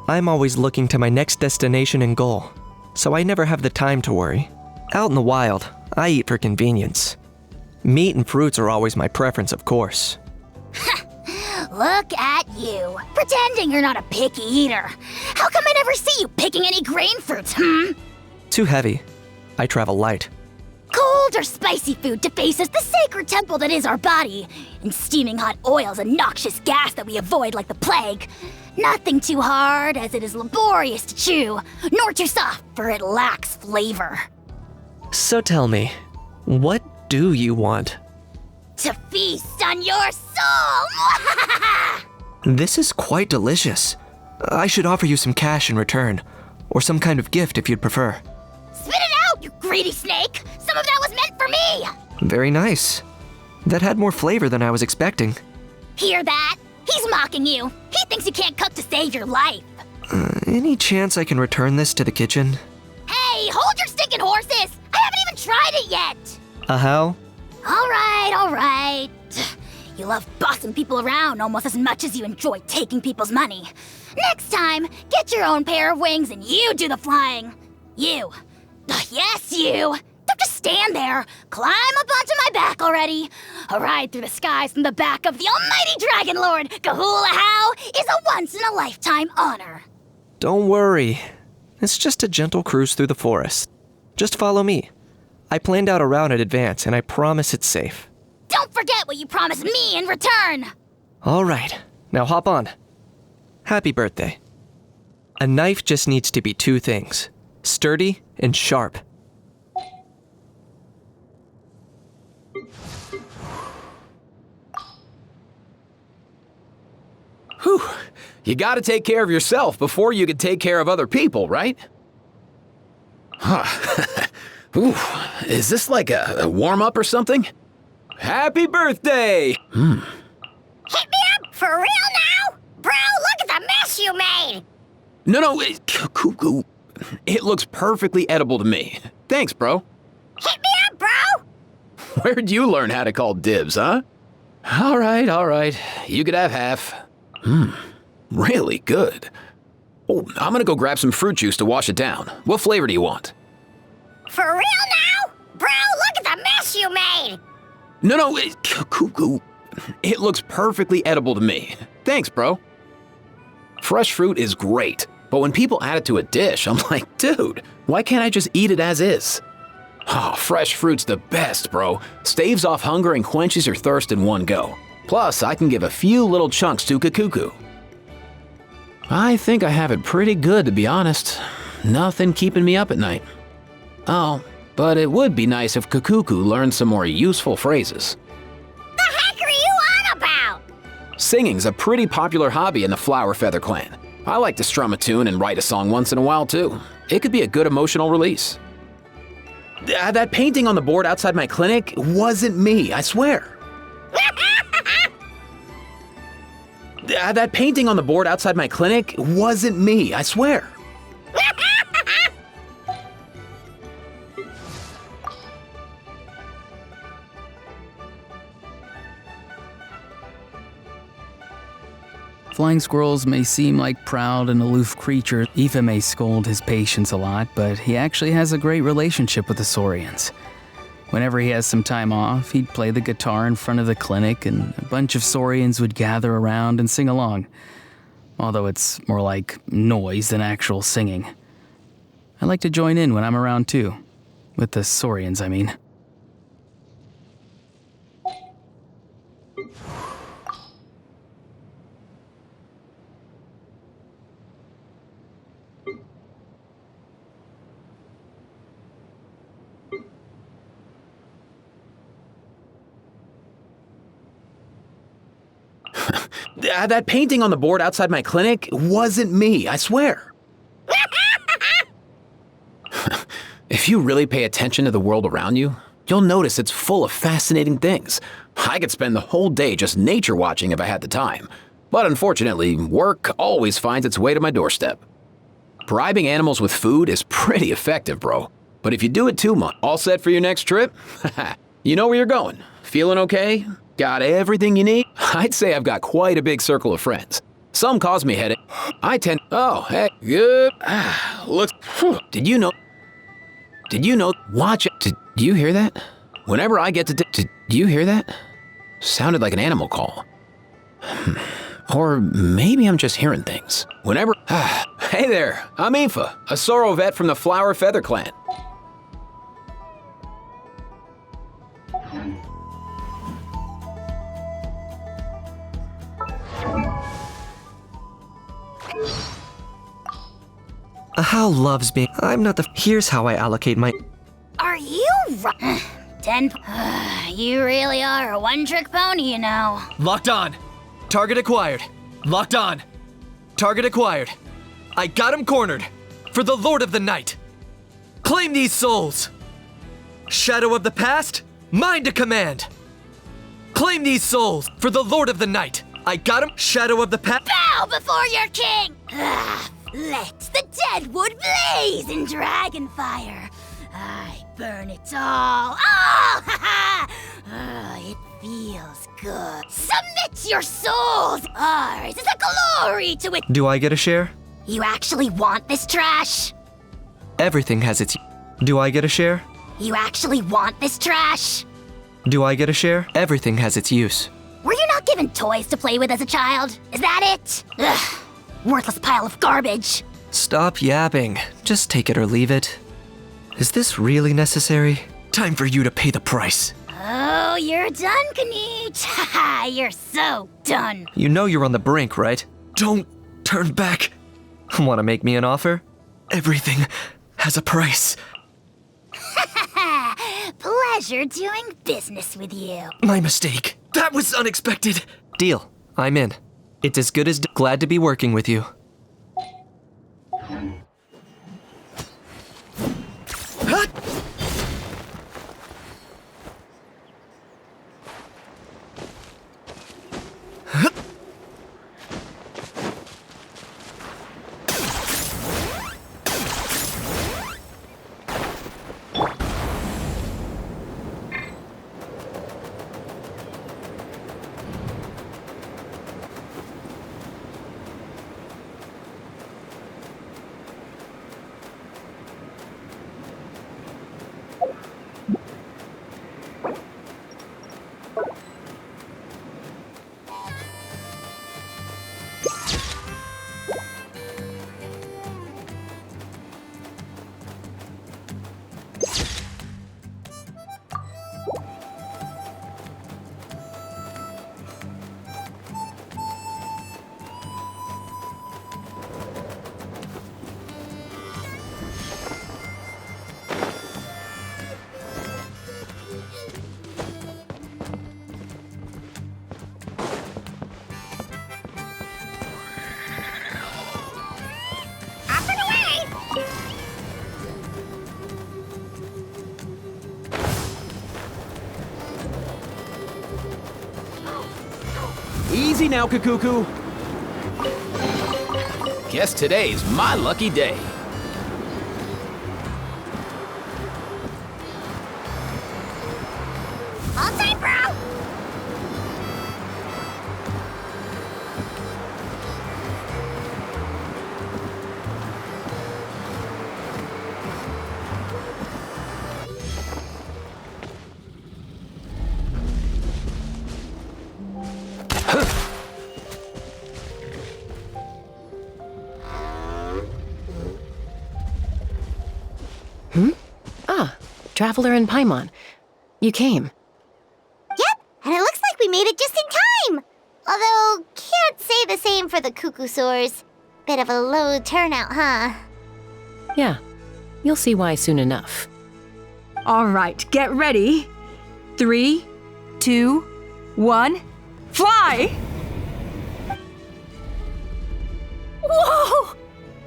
I'm always looking to my next destination and goal, so I never have the time to worry. Out in the wild, I eat for convenience. Meat and fruits are always my preference, of course. Look at you, pretending you're not a picky eater. How come I never see you picking any grain fruits, Too heavy. I travel light. Cold or spicy food defaces the sacred temple that is our body, and steaming hot oil's a noxious gas that we avoid like the plague. Nothing too hard, as it is laborious to chew, nor too soft, for it lacks flavor. So tell me, what do you want? To feast on your soul! This is quite delicious. I should offer you some cash in return, or some kind of gift if you'd prefer. Spit it out, you greedy snake! Some of that was meant for me! Very nice. That had more flavor than I was expecting. Hear that? He's mocking you. He thinks you can't cook to save your life. Any chance I can return this to the kitchen? Hey, hold your stinking horses! I haven't even tried it yet! Ahau? All right. You love bossing people around almost as much as you enjoy taking people's money. Next time, get your own pair of wings and you do the flying. You. Yes, you. Don't just stand there. Climb up onto my back already. A ride through the skies from the back of the almighty Dragon Lord, Kahula Hau, is a once-in-a-lifetime honor. Don't worry. It's just a gentle cruise through the forest. Just follow me. I planned out a route in advance, and I promise it's safe. Don't forget what you promised me in return! All right, now hop on. Happy birthday. A knife just needs to be two things: sturdy and sharp. Whew. You gotta take care of yourself before you can take care of other people, right? Huh. Ooh, is this like a warm-up or something? Happy birthday! Hit me up? For real now? Bro, look at the mess you made! No, Cuckoo. It looks perfectly edible to me. Thanks, bro. Hit me up, bro! Where'd you learn how to call dibs, huh? All right. You could have half. Really good. Oh, I'm gonna go grab some fruit juice to wash it down. What flavor do you want? For real now? Bro, look at the mess you made! No, cuckoo. It looks perfectly edible to me. Thanks, bro. Fresh fruit is great, but when people add it to a dish, I'm like, dude, why can't I just eat it as is? Oh, fresh fruit's the best, bro. Staves off hunger and quenches your thirst in one go. Plus, I can give a few little chunks to Kakuku. I think I have it pretty good, to be honest. Nothing keeping me up at night. Oh, but it would be nice if Kakuku learned some more useful phrases. The heck are you on about? Singing's a pretty popular hobby in the Flower Feather clan. I like to strum a tune and write a song once in a while, too. It could be a good emotional release. That painting on the board outside my clinic wasn't me, I swear. That painting on the board outside my clinic wasn't me, I swear. Flying squirrels may seem like proud and aloof creatures. Aoife may scold his patients a lot, but he actually has a great relationship with the Saurians. Whenever he has some time off, he'd play the guitar in front of the clinic, and a bunch of Saurians would gather around and sing along. Although it's more like noise than actual singing. I like to join in when I'm around too. With the Saurians, I mean. That painting on the board outside my clinic wasn't me, I swear. If you really pay attention to the world around you, you'll notice it's full of fascinating things. I could spend the whole day just nature watching if I had the time. But unfortunately, work always finds its way to my doorstep. Bribing animals with food is pretty effective, bro. But if you do it too much, all set for your next trip? You know where you're going. Feeling okay? Got everything you need? I'd say I've got quite a big circle of friends. Some cause me headache. I tend... Oh, hey, good. Look... Did you know... Watch it. Did you hear that? Whenever I get to... Did you hear that? Sounded like an animal call. Or maybe I'm just hearing things. Whenever... Hey there, I'm Aoife, a Sorrow vet from the Flower Feather clan. How loves being... I'm not the... Here's how I allocate my... Are you 10... You really are a one-trick pony, you know. Locked on. Target acquired. Locked on. Target acquired. I got him cornered. For the Lord of the Night. Claim these souls. Shadow of the past, mine to command. Claim these souls for the Lord of the Night. I got him. Shadow of the past. Bow before your king! Let the dead wood blaze in dragon fire. I burn it all. It feels good. Submit your souls. Ours is a glory to it. Do I get a share? You actually want this trash? Everything has its... Do I get a share? You actually want this trash? Do I get a share? Everything has its use. Were you not given toys to play with as a child? Is that it? Ugh. Worthless pile of garbage. Stop yapping. Just take it or leave it. Is this really necessary? Time for you to pay the price. Oh, you're done, Kanich. Haha, you're so done. You know you're on the brink, right? Don't turn back. Want to make me an offer? Everything has a price. Pleasure doing business with you. My mistake. That was unexpected. Deal. I'm in. It's as good as glad to be working with you. Easy now, Kakuku. Guess today's my lucky day. All tight, bro! Traveler and Paimon. You came. Yep, and it looks like we made it just in time! Although, can't say the same for the Cuckoosaurs. Bit of a low turnout, huh? Yeah, you'll see why soon enough. All right, get ready. 3, 2, 1, fly! Whoa!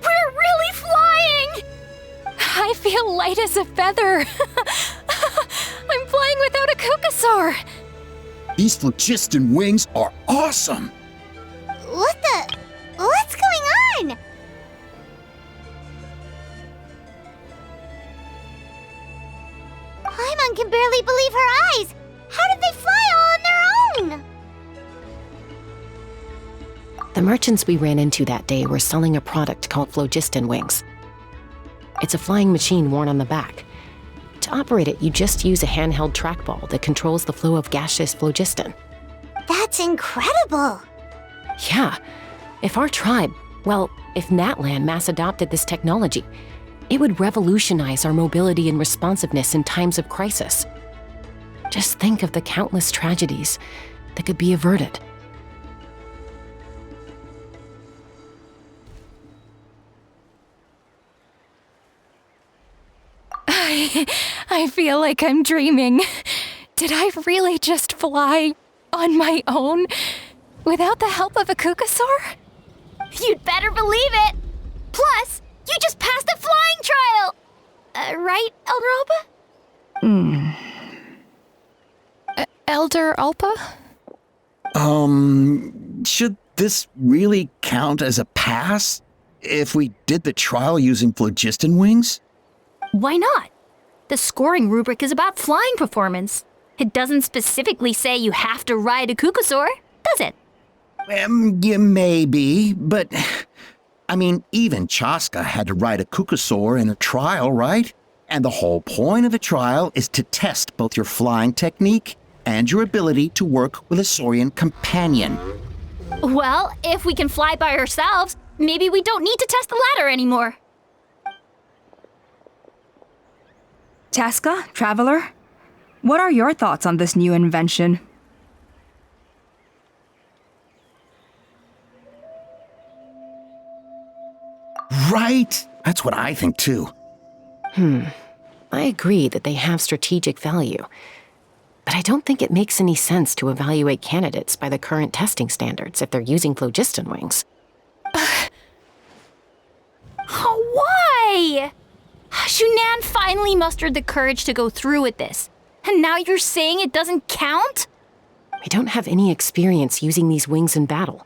We're really flying! I feel light as a feather. I'm flying without a Cuckoosaur. These phlogiston wings are awesome! What's going on? Paimon can barely believe her eyes. How did they fly all on their own? The merchants we ran into that day were selling a product called phlogiston wings. It's a flying machine worn on the back. To operate it, you just use a handheld trackball that controls the flow of gaseous phlogiston. That's incredible. Yeah, if Natlan mass adopted this technology, it would revolutionize our mobility and responsiveness in times of crisis. Just think of the countless tragedies that could be averted. I feel like I'm dreaming. Did I really just fly on my own without the help of a Cuckoosaur? You'd better believe it. Plus, you just passed a flying trial. Right, Elder Alpa? Elder Alpa? Should this really count as a pass if we did the trial using phlogiston wings? Why not? The scoring rubric is about flying performance. It doesn't specifically say you have to ride a Cuckoosaur, does it? Yeah, maybe, but I mean, even Chaska had to ride a Cuckoosaur in a trial, right? And the whole point of the trial is to test both your flying technique and your ability to work with a Saurian companion. Well, if we can fly by ourselves, maybe we don't need to test the ladder anymore. Chaska, Traveler, what are your thoughts on this new invention? Right? That's what I think too. I agree that they have strategic value, but I don't think it makes any sense to evaluate candidates by the current testing standards if they're using phlogiston wings. Why? Shunan finally mustered the courage to go through with this, and now you're saying it doesn't count? We don't have any experience using these wings in battle,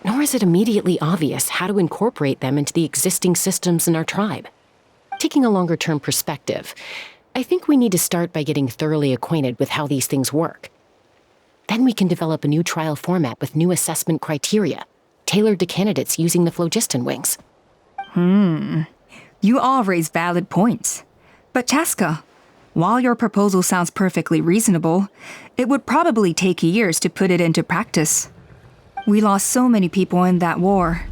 nor is it immediately obvious how to incorporate them into the existing systems in our tribe. Taking a longer-term perspective, I think we need to start by getting thoroughly acquainted with how these things work. Then we can develop a new trial format with new assessment criteria, tailored to candidates using the phlogiston wings. You all raise valid points. But Chaska, while your proposal sounds perfectly reasonable, it would probably take years to put it into practice. We lost so many people in that war.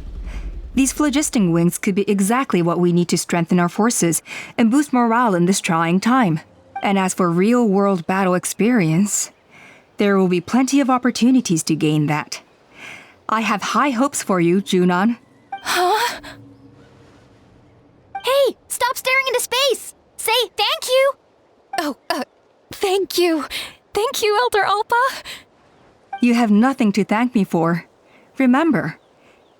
These phlogiston wings could be exactly what we need to strengthen our forces and boost morale in this trying time. And as for real-world battle experience, there will be plenty of opportunities to gain that. I have high hopes for you, Junon. Huh? Hey, stop staring into space! Say thank you! Thank you. Thank you, Elder Alpa. You have nothing to thank me for. Remember,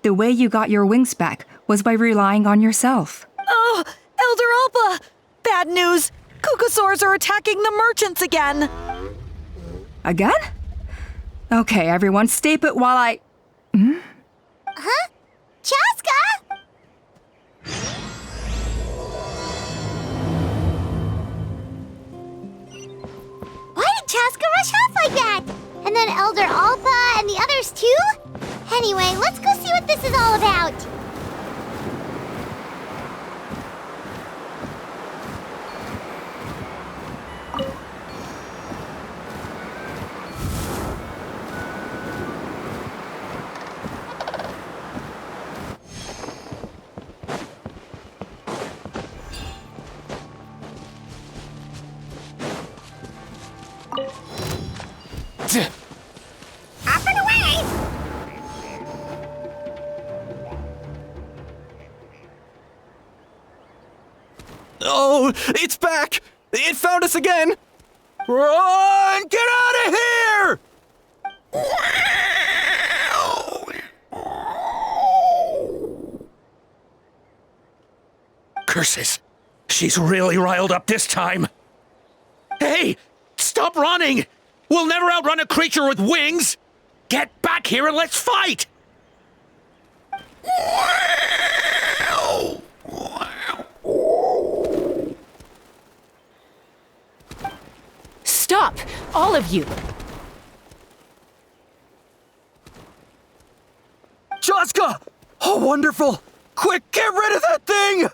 the way you got your wings back was by relying on yourself. Oh, Elder Alpa! Bad news! Cuckoosaurs are attacking the merchants again! Again? Okay, everyone, stay put while I... Huh? Chaska? Why did Chaska rush off like that? And then Elder Alpa and the others too? Anyway, let's go see what this is all about. Up and away! Oh, it's back! It found us again! Run! Get out of here! Curses. She's really riled up this time. Hey! Stop running! We'll never outrun a creature with wings! Get back here and let's fight! Stop! All of you! Chaska! Oh, wonderful! Quick, get rid of that thing!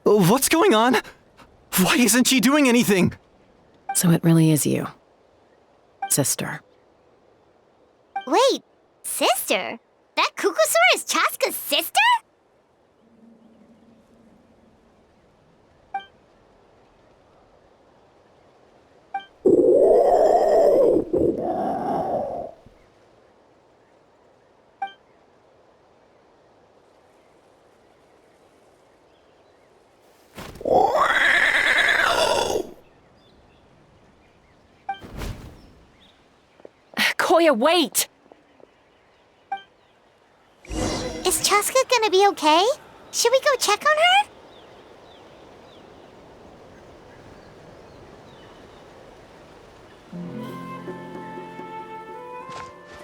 What's going on? Why isn't she doing anything? So it really is you, sister. Wait, sister? That Kukusaur is Chaska's sister? Koya, wait! Is Chaska gonna be okay? Should we go check on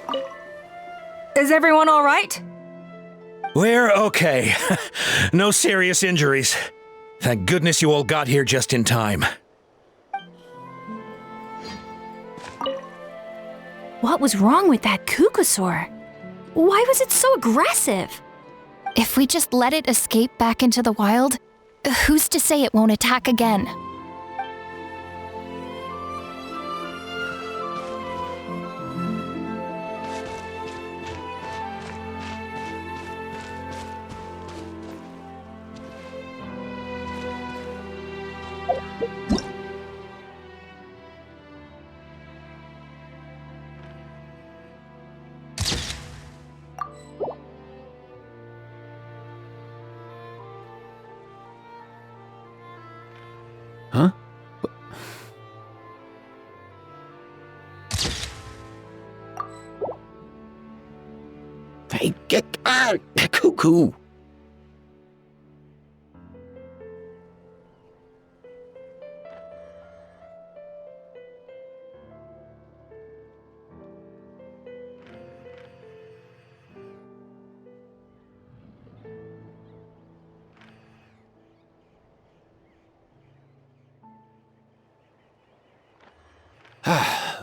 her? Is everyone all right? We're okay. No serious injuries. Thank goodness you all got here just in time. What was wrong with that Kukusaur? Why was it so aggressive? If we just let it escape back into the wild, who's to say it won't attack again? Huh? Hey, get out! Cuckoo!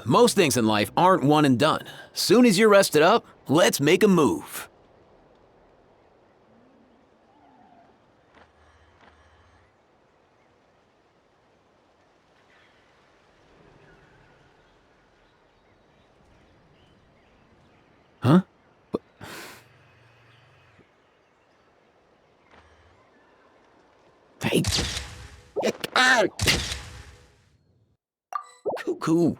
Most things in life aren't one and done. Soon as you're rested up, let's make a move. Huh? Hey, get out! Cuckoo.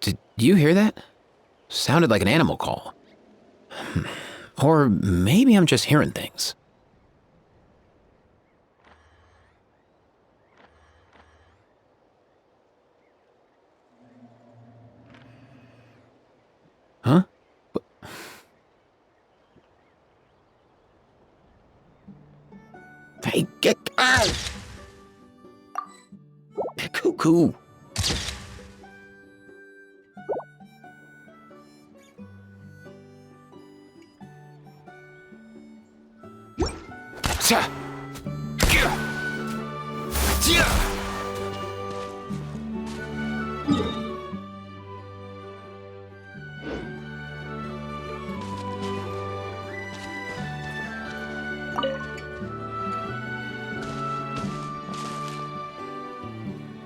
Did you hear that? Sounded like an animal call. Or maybe I'm just hearing things. Huh? Hey, get out! Cuckoo.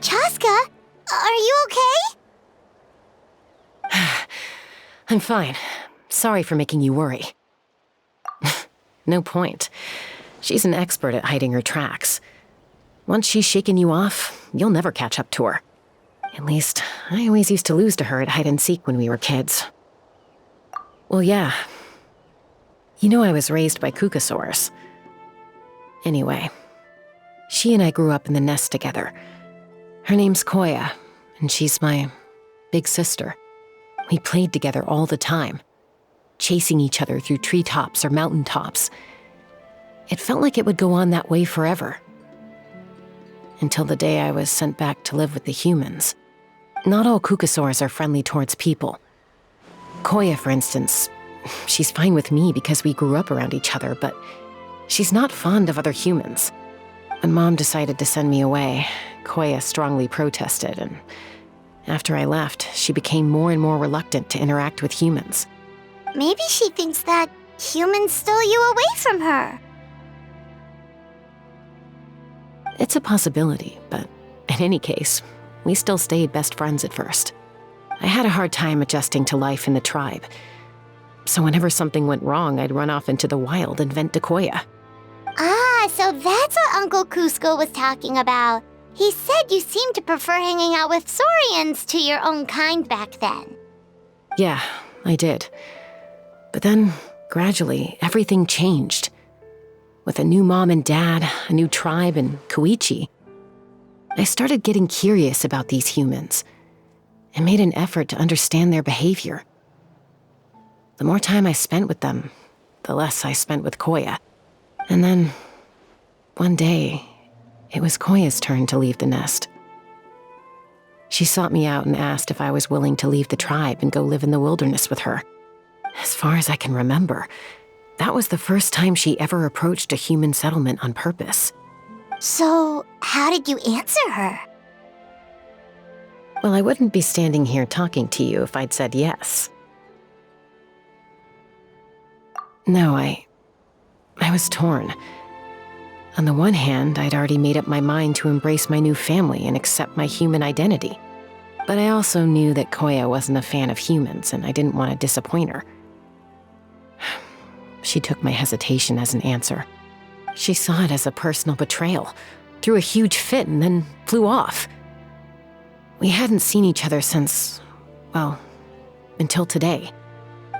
Chaska, are you okay? I'm fine. Sorry for making you worry. No point. She's an expert at hiding her tracks. Once she's shaken you off, you'll never catch up to her. At least, I always used to lose to her at hide-and-seek when we were kids. Well, yeah. You know I was raised by Kukasaurs. Anyway, she and I grew up in the nest together. Her name's Koya, and she's my big sister. We played together all the time, chasing each other through treetops or mountaintops. It felt like it would go on that way forever. Until the day I was sent back to live with the humans. Not all Kukasaurs are friendly towards people. Koya, for instance, she's fine with me because we grew up around each other, but she's not fond of other humans. When Mom decided to send me away, Koya strongly protested, and after I left, she became more and more reluctant to interact with humans. Maybe she thinks that humans stole you away from her. It's a possibility, but in any case, we still stayed best friends at first. I had a hard time adjusting to life in the tribe, so whenever something went wrong, I'd run off into the wild and vent to Koya. Ah, so that's what Uncle Cusco was talking about. He said you seemed to prefer hanging out with saurians to your own kind back then. Yeah, I did. But then, gradually, everything changed. With a new mom and dad, a new tribe, and Koichi, I started getting curious about these humans and made an effort to understand their behavior. The more time I spent with them, the less I spent with Koya. And then, one day, it was Koya's turn to leave the nest. She sought me out and asked if I was willing to leave the tribe and go live in the wilderness with her. As far as I can remember, that was the first time she ever approached a human settlement on purpose. So, how did you answer her? Well, I wouldn't be standing here talking to you if I'd said yes. No, I was torn. On the one hand, I'd already made up my mind to embrace my new family and accept my human identity. But I also knew that Koya wasn't a fan of humans, and I didn't want to disappoint her. She took my hesitation as an answer. She saw it as a personal betrayal, threw a huge fit, and then flew off. We hadn't seen each other since, well, until today.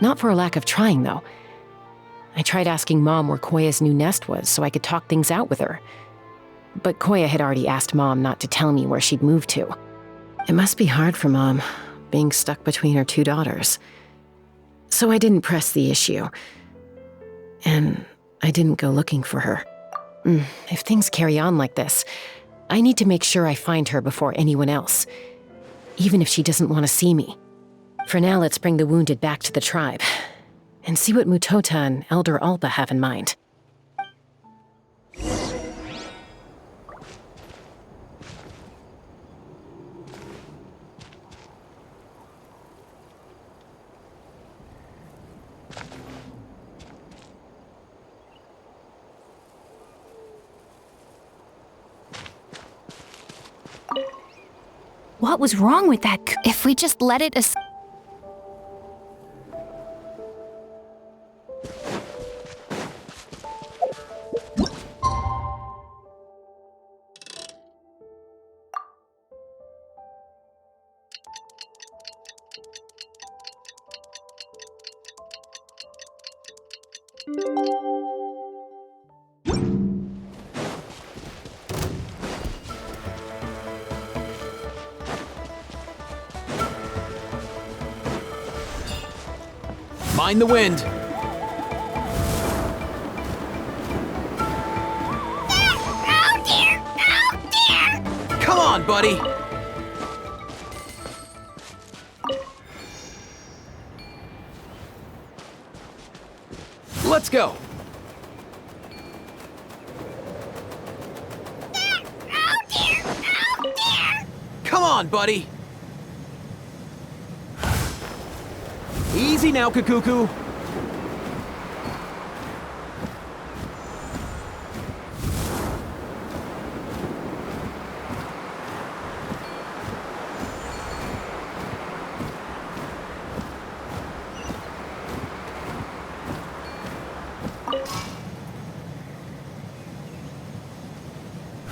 Not for a lack of trying, though. I tried asking Mom where Koya's new nest was so I could talk things out with her. But Koya had already asked Mom not to tell me where she'd moved to. It must be hard for Mom, being stuck between her two daughters. So I didn't press the issue. And I didn't go looking for her. If things carry on like this, I need to make sure I find her before anyone else, even if she doesn't want to see me. For now, let's bring the wounded back to the tribe and see what Mutota and Elder Alba have in mind. What was wrong with that? If we just let it Mind the wind. Oh dear! Oh dear! Come on, buddy. Let's go. Oh dear! Oh dear! Come on, buddy. Easy now, Kakuku.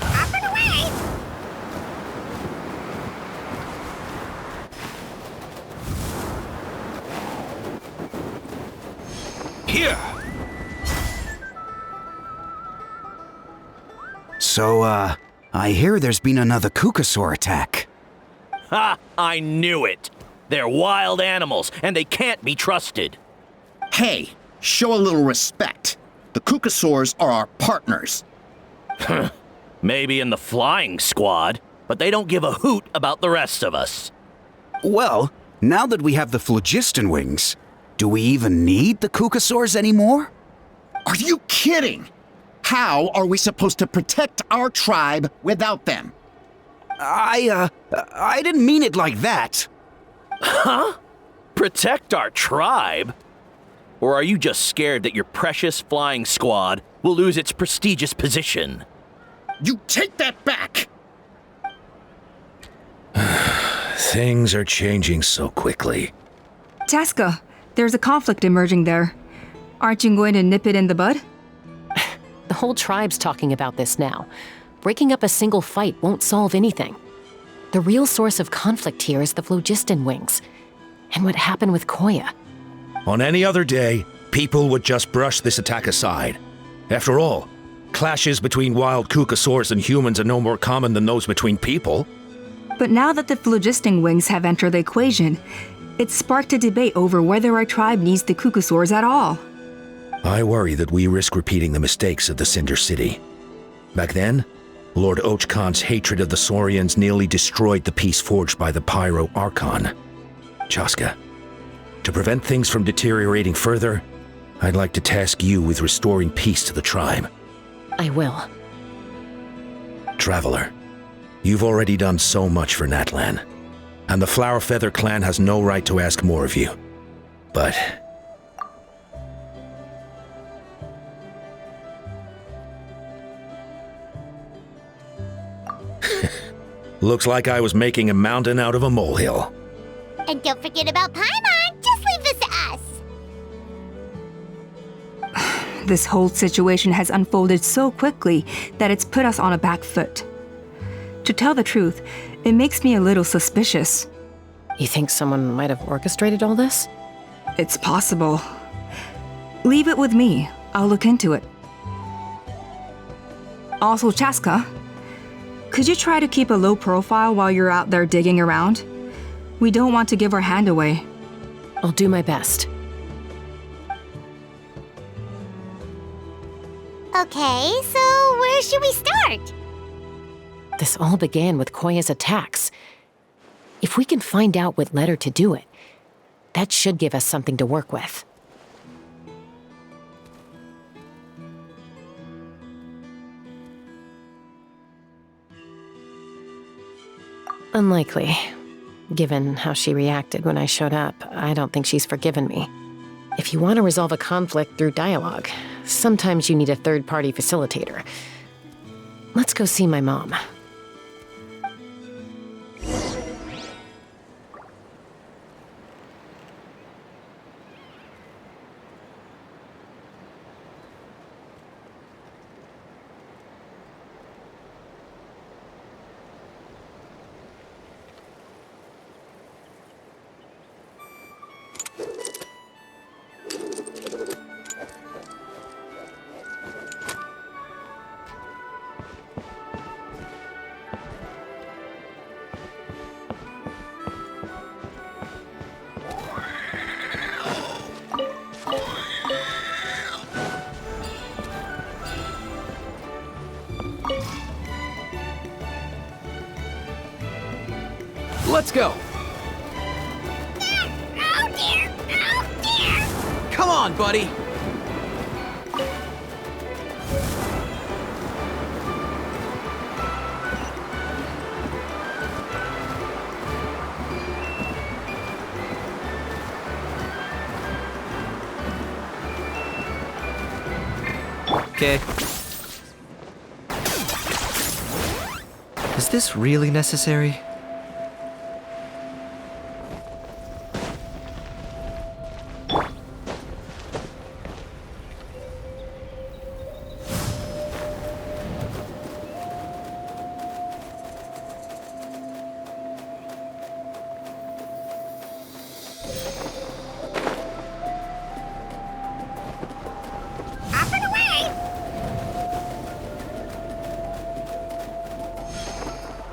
Up and away! Here! So, I hear there's been another Kukasaur attack. Ha! I knew it! They're wild animals, and they can't be trusted. Hey, show a little respect. The Kukasaurs are our partners. Maybe in the flying squad, but they don't give a hoot about the rest of us. Well, now that we have the phlogiston wings, do we even need the Kukasaurs anymore? Are you kidding? How are we supposed to protect our tribe without them? I didn't mean it like that. Huh? Protect our tribe? Or are you just scared that your precious flying squad will lose its prestigious position? You take that back! Things are changing so quickly. Chaska, there's a conflict emerging there. Aren't you going to nip it in the bud? The whole tribe's talking about this now. Breaking up a single fight won't solve anything. The real source of conflict here is the phlogiston wings, and what happened with Koya. On any other day, people would just brush this attack aside. After all, clashes between wild Kukasaurs and humans are no more common than those between people. But now that the phlogiston wings have entered the equation, it's sparked a debate over whether our tribe needs the Kukasaurs at all. I worry that we risk repeating the mistakes of the Cinder City. Back then, Lord Ochkon's hatred of the Saurians nearly destroyed the peace forged by the Pyro Archon. Chaska, to prevent things from deteriorating further, I'd like to task you with restoring peace to the tribe. I will. Traveler, you've already done so much for Natlan, and the Flower Feather clan has no right to ask more of you. But looks like I was making a mountain out of a molehill. And don't forget about Paimon. Just leave this to us. This whole situation has unfolded so quickly that it's put us on a back foot. To tell the truth, it makes me a little suspicious. You think someone might have orchestrated all this? It's possible. Leave it with me. I'll look into it. Also, Chaska, could you try to keep a low profile while you're out there digging around? We don't want to give our hand away. I'll do my best. Okay, so where should we start? This all began with Koya's attacks. If we can find out what led her to do it, that should give us something to work with. Unlikely. Given how she reacted when I showed up, I don't think she's forgiven me. If you want to resolve a conflict through dialogue, sometimes you need a third-party facilitator. Let's go see my mom. Let's go. Oh dear! Oh dear! Come on, buddy. Okay. Is this really necessary? Up and away!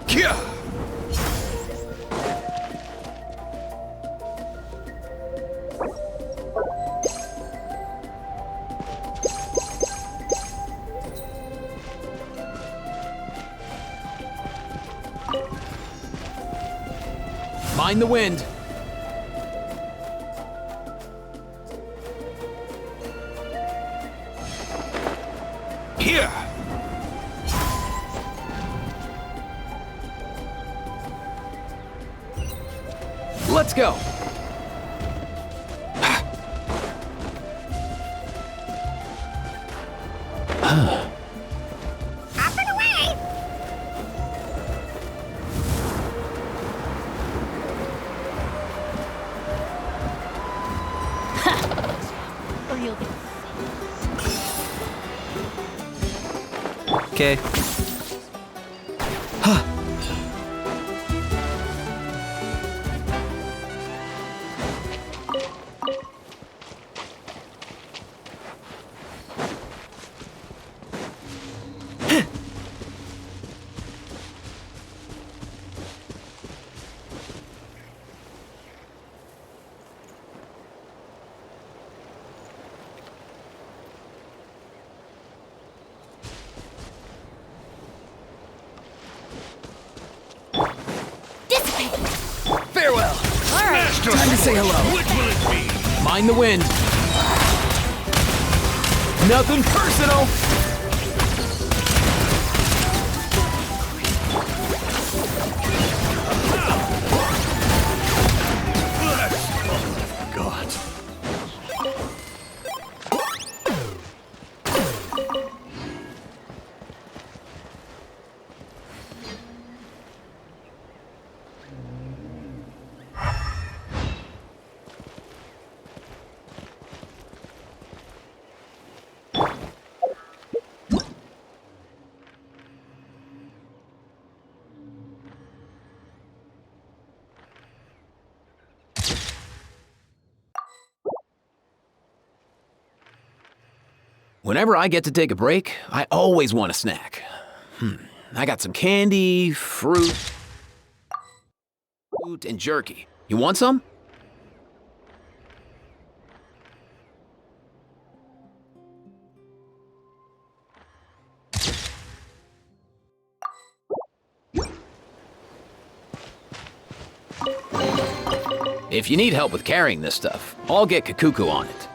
Yeah. Mind the wind. Here. Let's go. Up and away! Or you'll be. Okay. Farewell. All right. Time to say hello. Which will it be? Mind the wind. Nothing personal. God. Whenever I get to take a break, I always want a snack. I got some candy, fruit, and jerky. You want some? If you need help with carrying this stuff, I'll get Kakuku on it.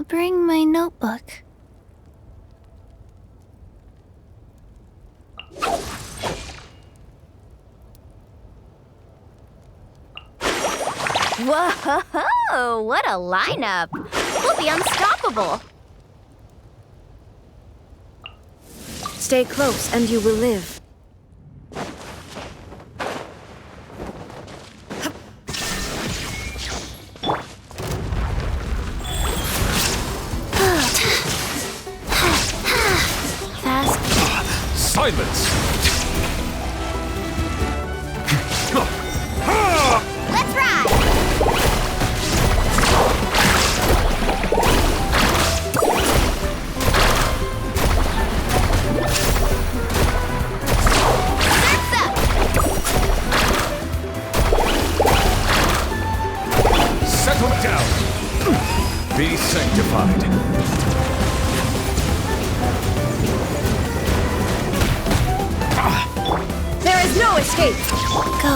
bring my notebook. Whoa, what a lineup! We'll be unstoppable! Stay close and you will live. Fast. Silence! Let's ride! Settle down! Be sanctified. There is no escape! Go.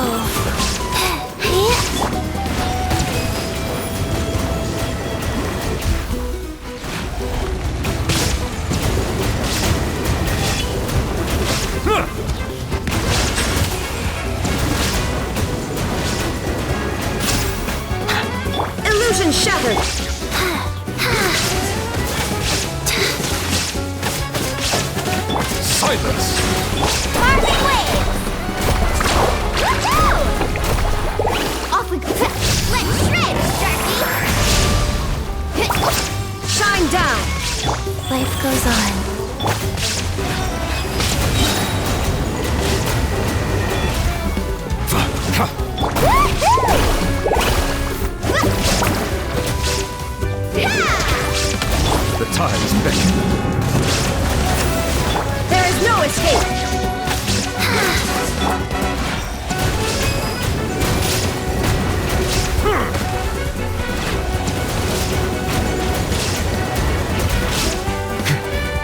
Illusion shattered! Silence! Parting waves! Woohoo! Off we go! Let's shred, Sharky! Shine down! Life goes on. The time's beckoning. There is no escape!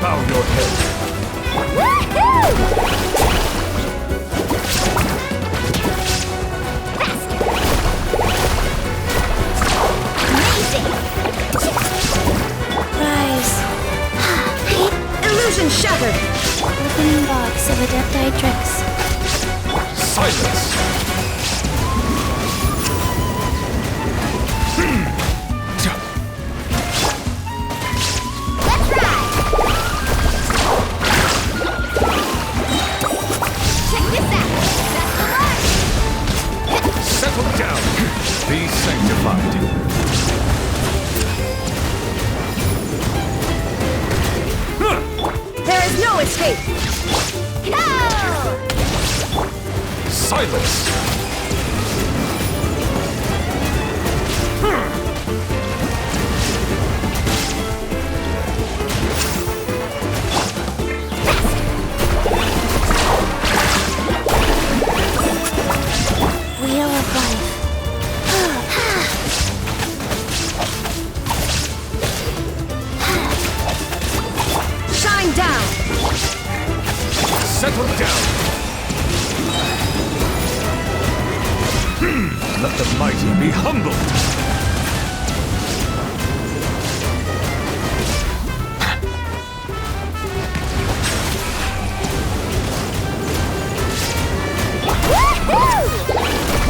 Bow your head. Rise. Illusion shattered! Opening box of Adepti-Trix. Silence! Let's ride! Check this out! That's the one! Settle down! Be sanctified. There is no escape! Go! Silence! Wheel of life. Shine down! Settle down! Let the mighty be humbled!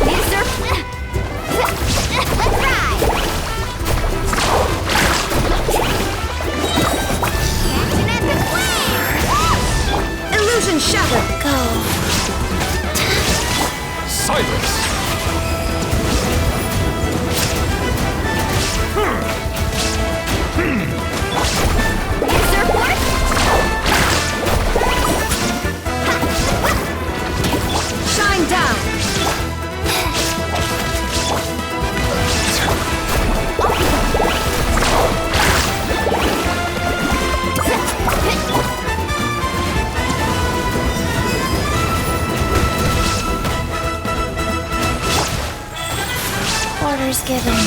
These are... Let's ride! Action at the flame! Illusion shattered! Go. Silence! User force! Shine down! Orders given.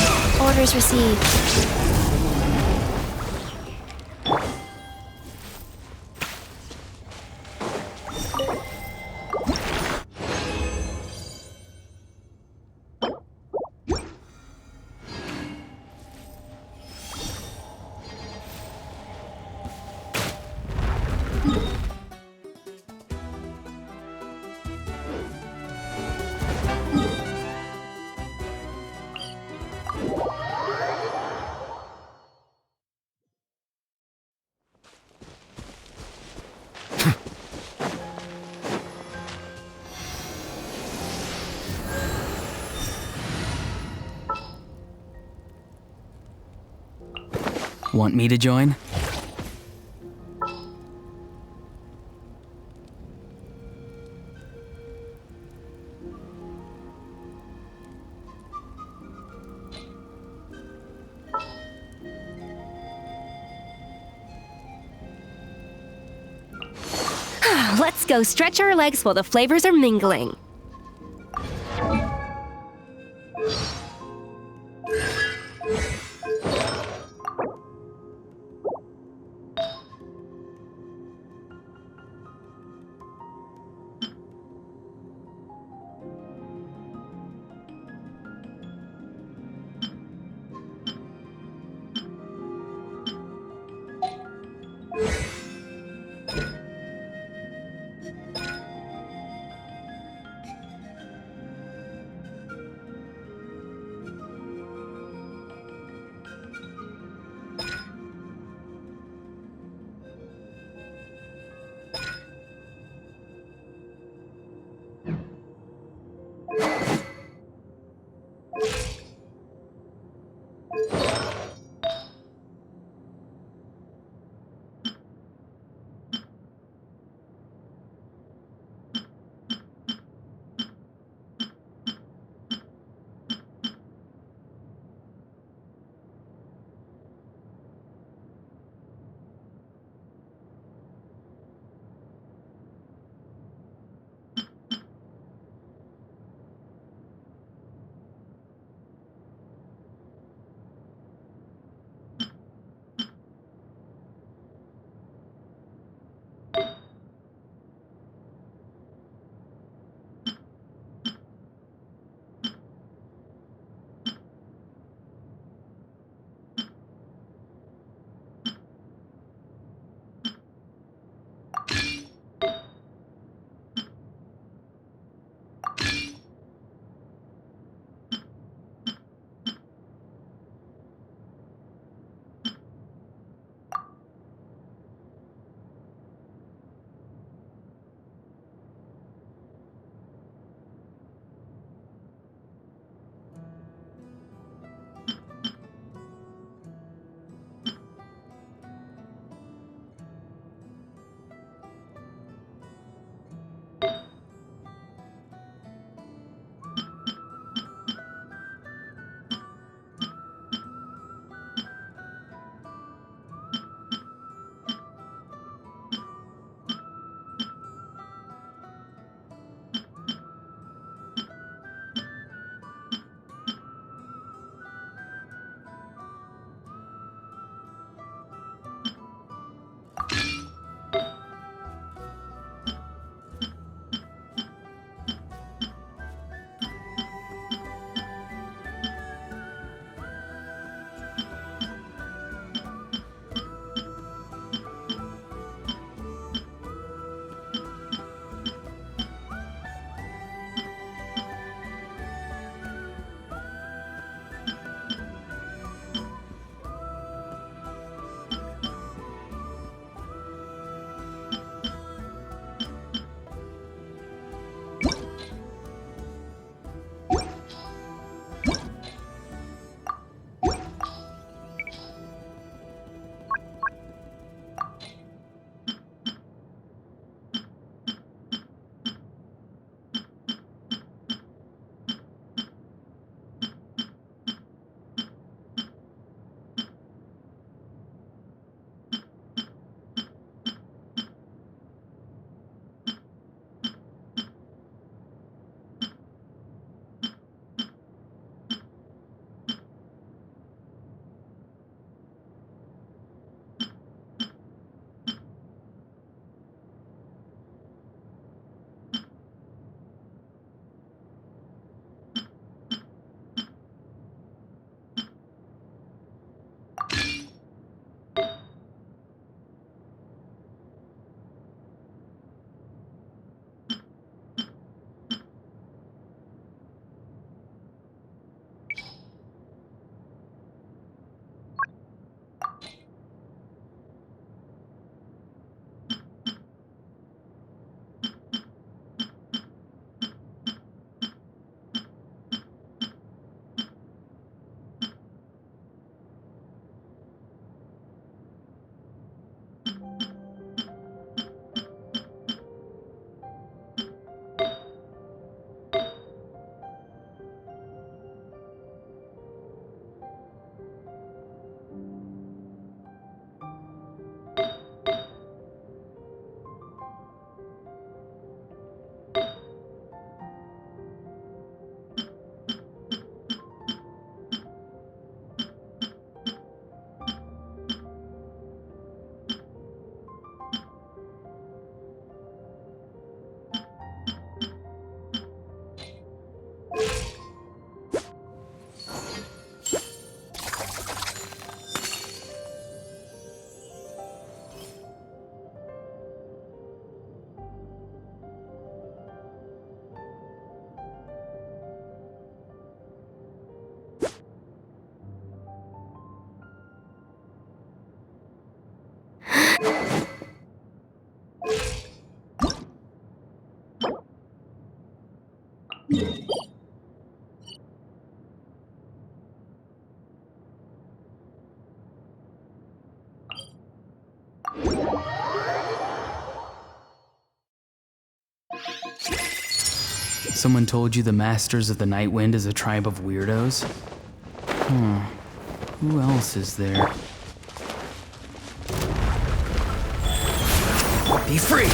Orders received. Want me to join? Let's go stretch our legs while the flavors are mingling. Someone told you the Masters of the Night Wind is a tribe of weirdos? Who else is there? Be free!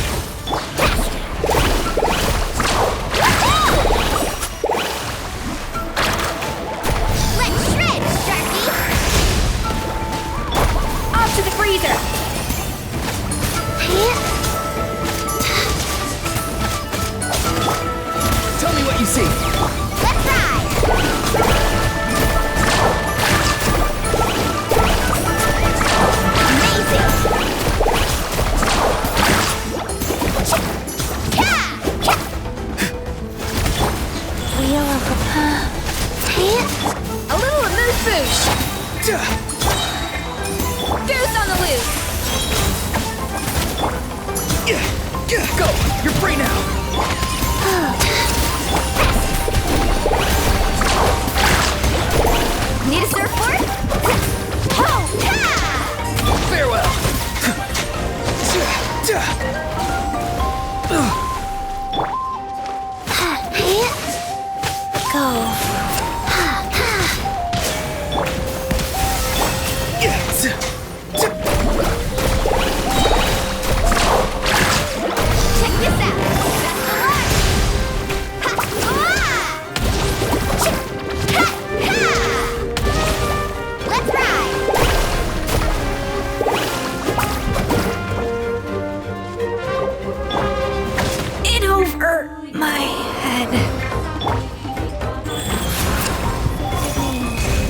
Let's shred, Sharky! Off to the freezer! Tell me what you see! Let's ride! Amazing! Wheel of A little amuse-bouche! Goose on the loose! Go! You're free now! Need a surfboard? Farewell!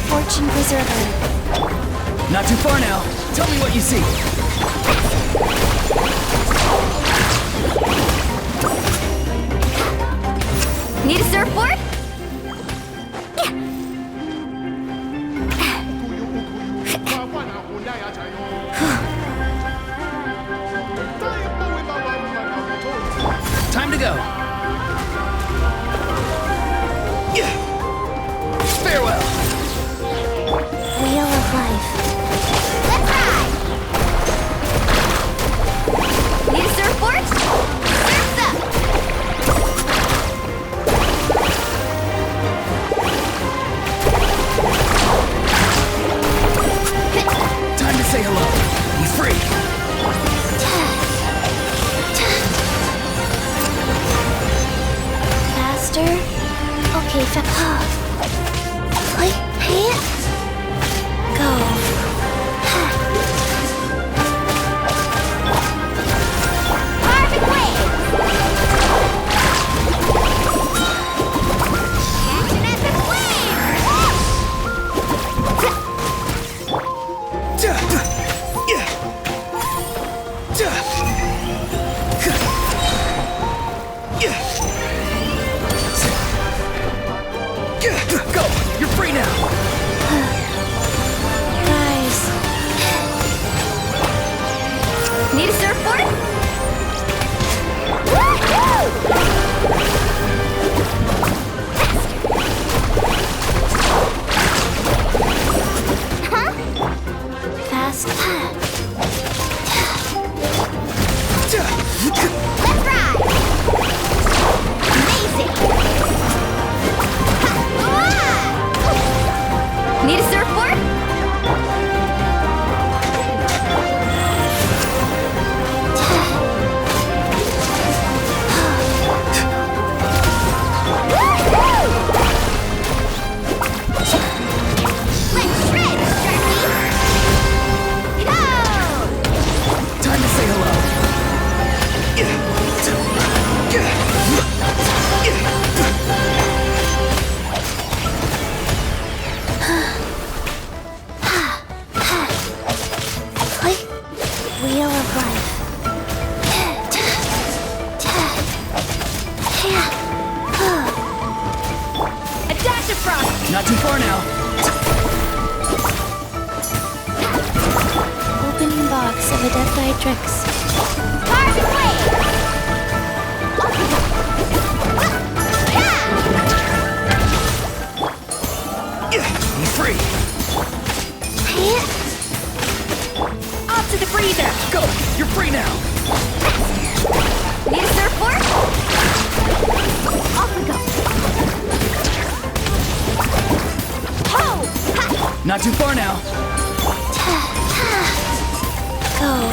Fortune Preserver. Not too far now. Tell me what you see. Need a surfboard? Time to go. Farewell. Wheel of Life. Let's ride! Need a surfboard? Surf's up! Time to say hello. Be free. Faster? Okay, Go. Perfect wave! Action at the flame! Go! You're free now! Guys. Need a surfboard? Huh? Fast. Let's ride! Amazing! Need a surfboard? Let's shred, Sharky! Go! Time to say hello. Wheel of Life. A dash of frost! Not too far now. Opening box of Adeptitrix. Perfect wave! Be free. Off to the freezer! Go! You're free now. Need a surfboard? Off we go. Not too far now. Go.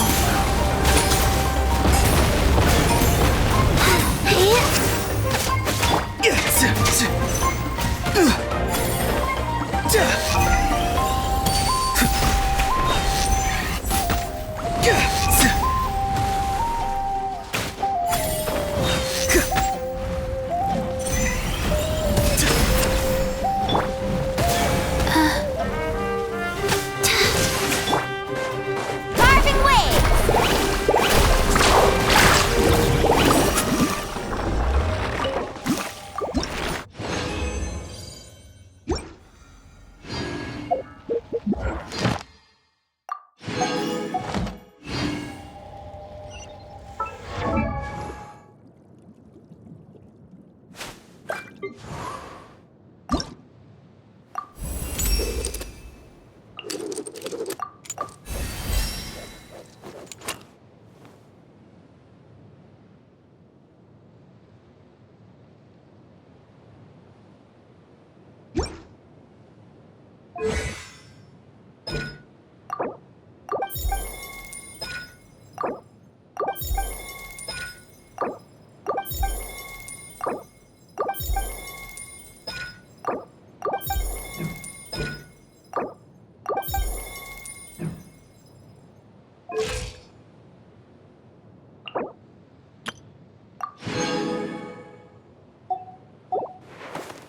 Carving waves!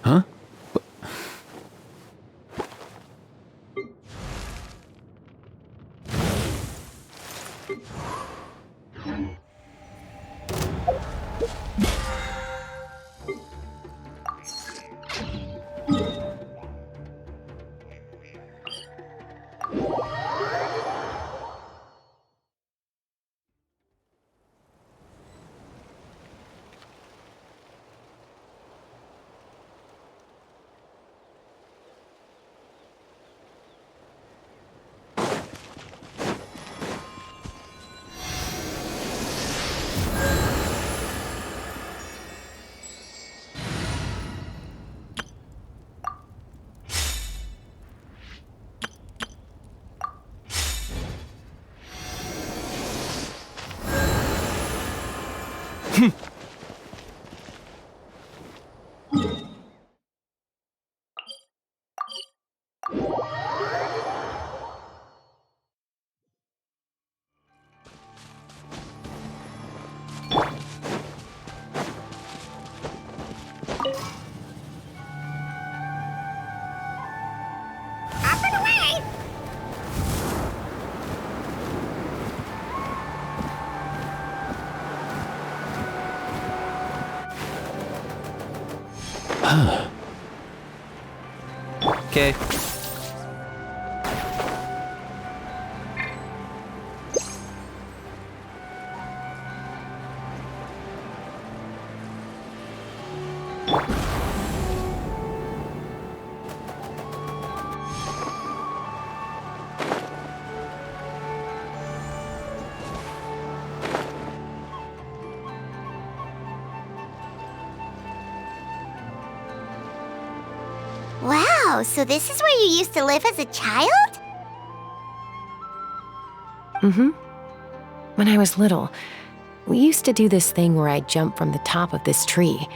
Huh? Okay. Wow, so this is where you used to live as a child? Mm-hmm. When I was little, we used to do this thing where I'd jump from the top of this tree,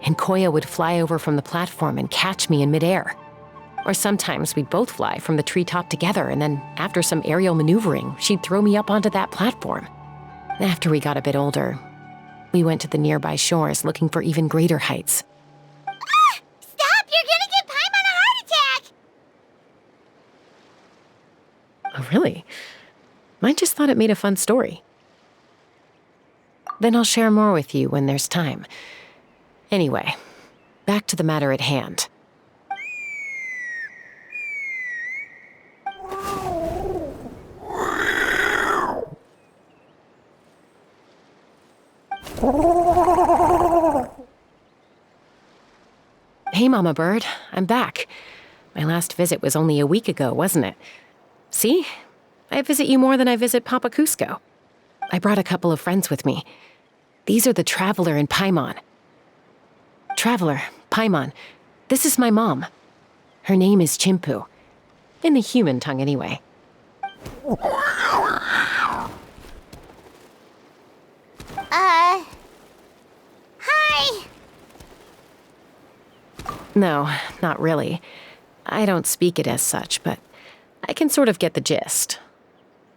and Koya would fly over from the platform and catch me in midair. Or sometimes we'd both fly from the treetop together, and then after some aerial maneuvering, she'd throw me up onto that platform. After we got a bit older, we went to the nearby shores looking for even greater heights. Stop! You're gonna give Paimon a heart attack! Oh, really? I just thought it made a fun story. Then I'll share more with you when there's time. Anyway, back to the matter at hand. Hey, Mama Bird, I'm back. My last visit was only a week ago, wasn't it? See? I visit you more than I visit Papa Cusco. I brought a couple of friends with me. These are the Traveler and Paimon. Traveler, Paimon, this is my mom. Her name is Chimpu. In the human tongue, anyway. Hi! No, not really. I don't speak it as such, but I can sort of get the gist.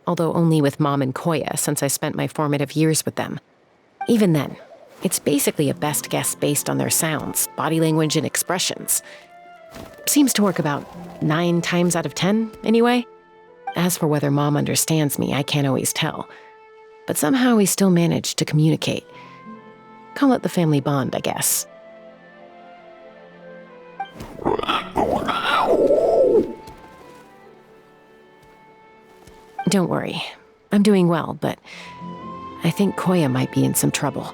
Although only with Mom and Koya, since I spent my formative years with them. Even then, it's basically a best guess based on their sounds, body language, and expressions. Seems to work about 9 times out of 10, anyway. As for whether Mom understands me, I can't always tell. But somehow we still manage to communicate. Call it the family bond, I guess. Don't worry. I'm doing well, but I think Koya might be in some trouble.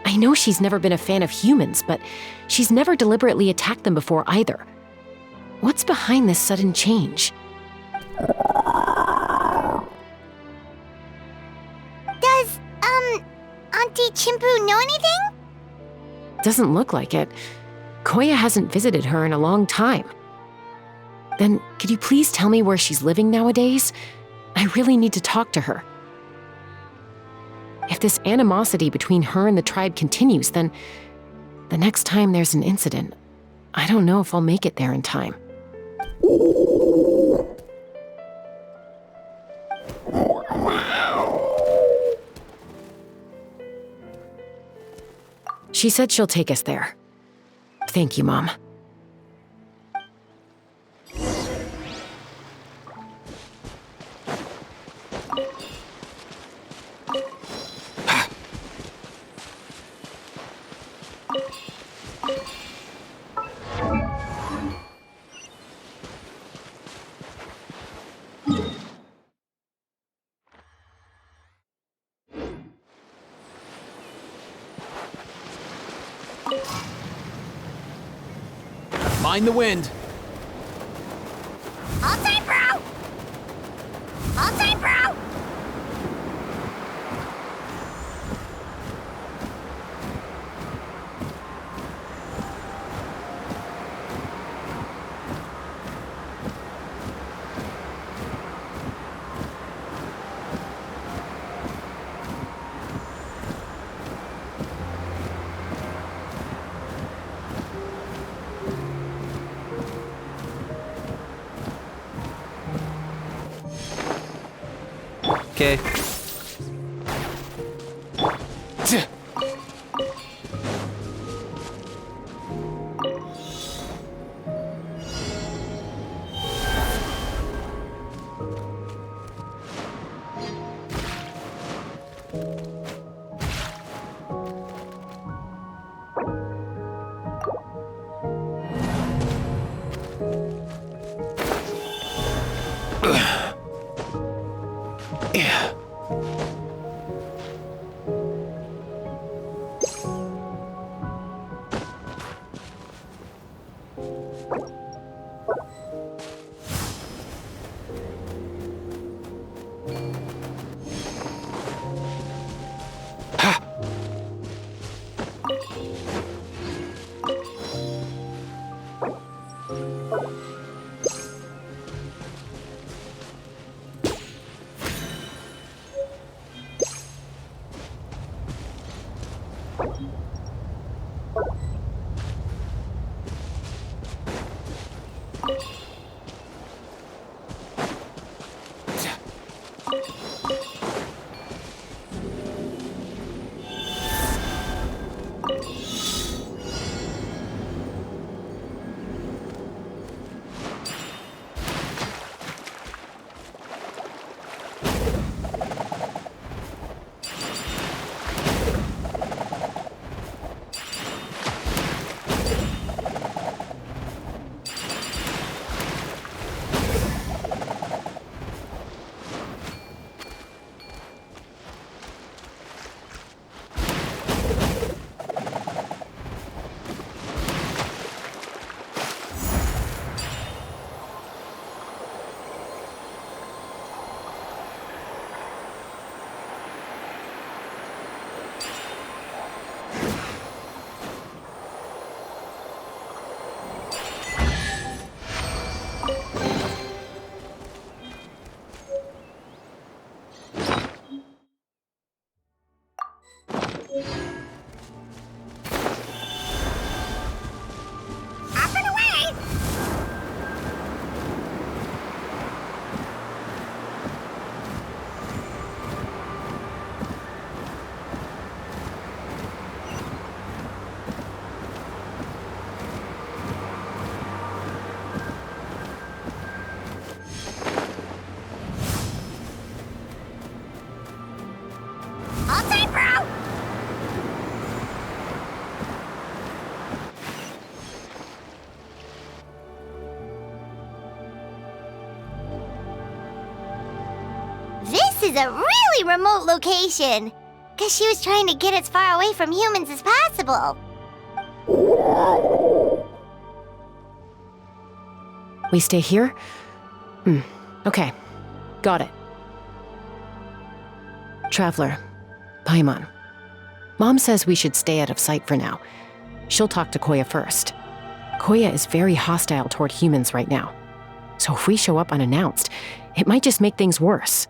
I know she's never been a fan of humans, but she's never deliberately attacked them before either. What's behind this sudden change? Does, Auntie Chimpu know anything? Doesn't look like it. Koya hasn't visited her in a long time. Then, could you please tell me where she's living nowadays? I really need to talk to her. If this animosity between her and the tribe continues, then the next time there's an incident, I don't know if I'll make it there in time. She said she'll take us there. Thank you, Mom. Mind the wind. All time, bro! All time, bro! Okay. Up and away! All tight, bro! This is a really remote location. Guess she was trying to get as far away from humans as possible. We stay here? Okay. Got it. Traveler, Paimon. Mom says we should stay out of sight for now. She'll talk to Koya first. Koya is very hostile toward humans right now. So if we show up unannounced, it might just make things worse.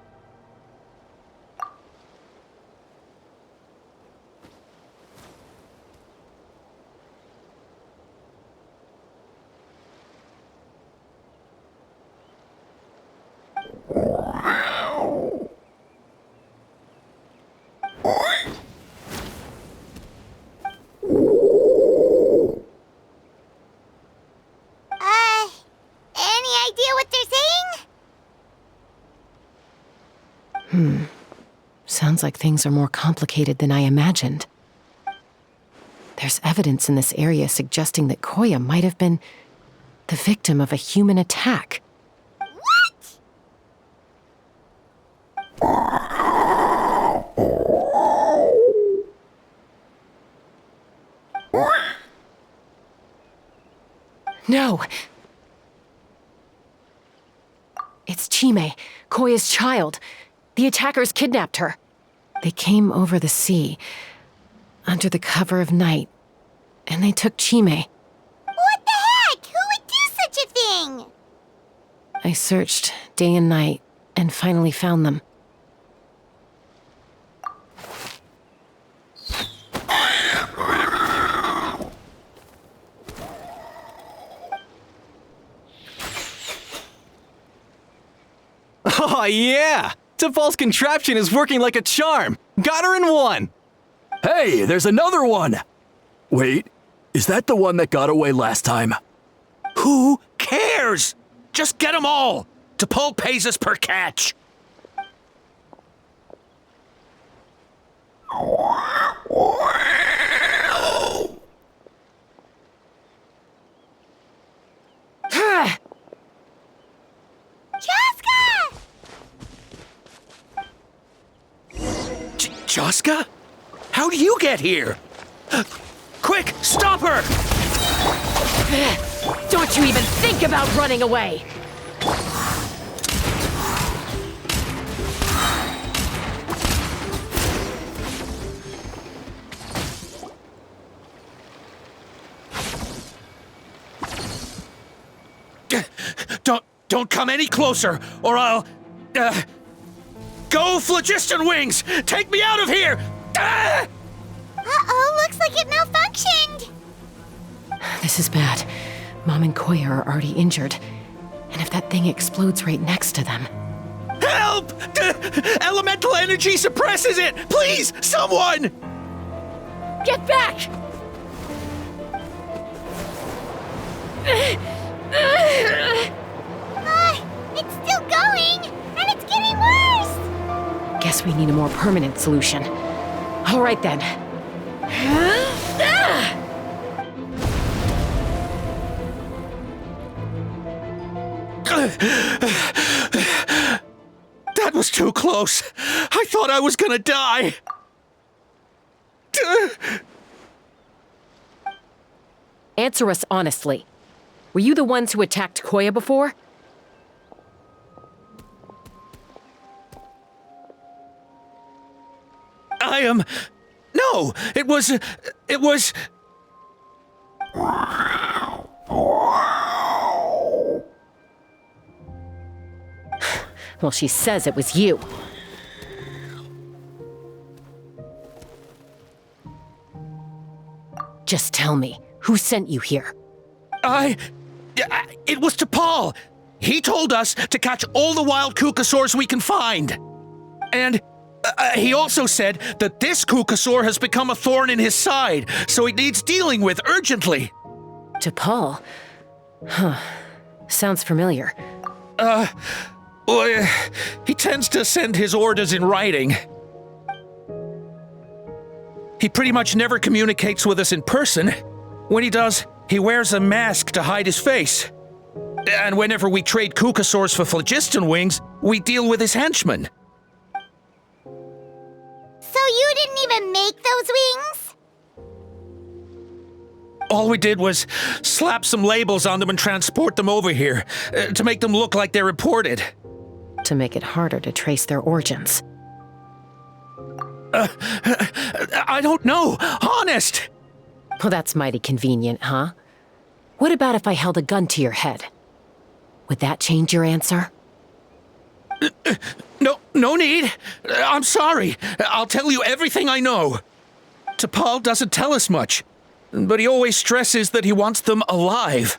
Any idea what they're saying? Sounds like things are more complicated than I imagined. There's evidence in this area suggesting that Koya might have been the victim of a human attack. No! It's Chime, Koya's child. The attackers kidnapped her. They came over the sea, under the cover of night, and they took Chime. What the heck? Who would do such a thing? I searched day and night, and finally found them. Oh, yeah! Tafal's contraption is working like a charm! Got her in one! Hey, there's another one! Wait, is that the one that got away last time? Who cares? Just get them all. T'Pol pays us per catch. Joska? How do you get here? Quick, stop her! Don't you even think about running away! Don't come any closer, or I'll... Go, Phlogiston Wings! Take me out of here! Uh-oh, looks like it malfunctioned! This is bad. Mom and Koya are already injured. And if that thing explodes right next to them... Help! Elemental energy suppresses it! Please, someone! Get back! It's still going! And it's getting worse! Guess we need a more permanent solution. All right then. That was too close. I thought I was gonna die. Answer us honestly. Were you the ones who attacked Koya before? No, it was... Well, she says it was you. Just tell me, who sent you here? It was to Paul. He told us to catch all the wild Kukasaurs we can find. And he also said that this Kukasaur has become a thorn in his side, so it needs dealing with urgently. To Paul? Huh. Sounds familiar. Well, he tends to send his orders in writing. He pretty much never communicates with us in person. When he does, he wears a mask to hide his face. And whenever we trade Kukasaurs for phlogiston wings, we deal with his henchmen. So you didn't even make those wings? All we did was slap some labels on them and transport them over here, to make them look like they're imported. To make it harder to trace their origins. I don't know, honest! Well, that's mighty convenient, huh? What about if I held a gun to your head? Would that change your answer? No need. I'm sorry. I'll tell you everything I know. T'Pol doesn't tell us much, but he always stresses that he wants them alive.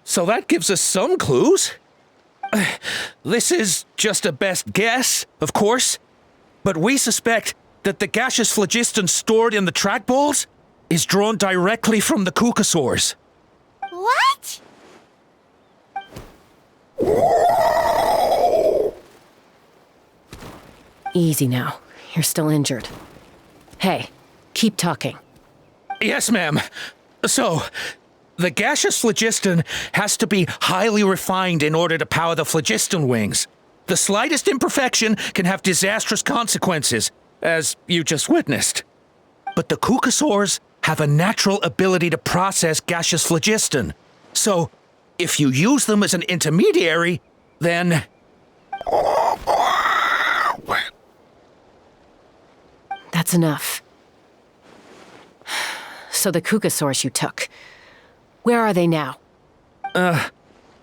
So that gives us some clues. This is just a best guess, of course, but we suspect that the gaseous phlogiston stored in the trackballs is drawn directly from the Kukasaurs. What? Easy now. You're still injured. Hey, keep talking. Yes, ma'am. So, the gaseous phlogiston has to be highly refined in order to power the phlogiston wings. The slightest imperfection can have disastrous consequences, as you just witnessed. But the Kukasaurs have a natural ability to process gaseous phlogiston. So, if you use them as an intermediary, then... That's enough. So the Kukasaurs you took, where are they now?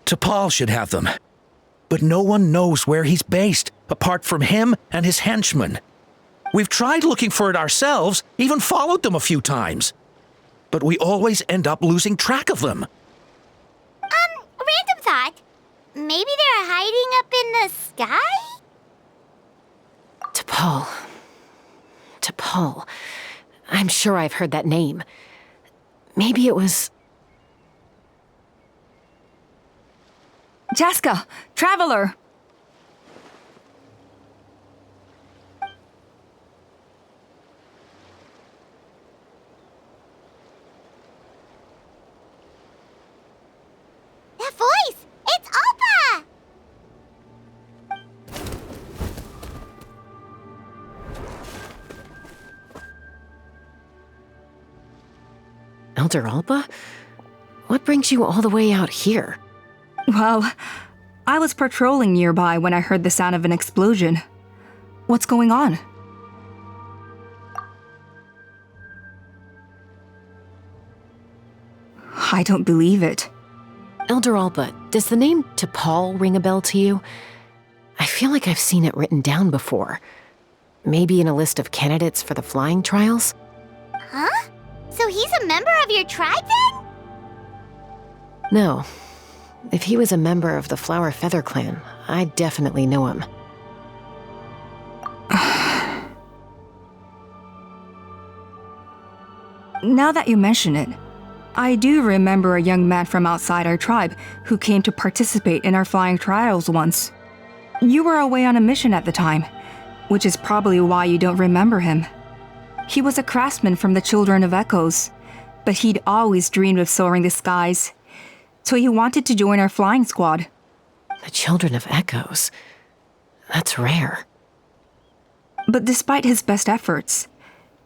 T'Pol should have them. But no one knows where he's based, apart from him and his henchmen. We've tried looking for it ourselves, even followed them a few times. But we always end up losing track of them. Random thought. Maybe they're hiding up in the sky? T'Pol. T'Pol. I'm sure I've heard that name. Maybe it was... Jaska, Traveler! That voice! It's Alpa! Elder Alpa? What brings you all the way out here? Well, I was patrolling nearby when I heard the sound of an explosion. What's going on? I don't believe it. Elder Alpa, does the name T'Pol ring a bell to you? I feel like I've seen it written down before. Maybe in a list of candidates for the flying trials? Huh? So he's a member of your tribe then? No. If he was a member of the Flower Feather Clan, I'd definitely know him. Now that you mention it, I do remember a young man from outside our tribe who came to participate in our flying trials once. You were away on a mission at the time, which is probably why you don't remember him. He was a craftsman from the Children of Echoes, but he'd always dreamed of soaring the skies, so he wanted to join our flying squad. The Children of Echoes? That's rare. But despite his best efforts,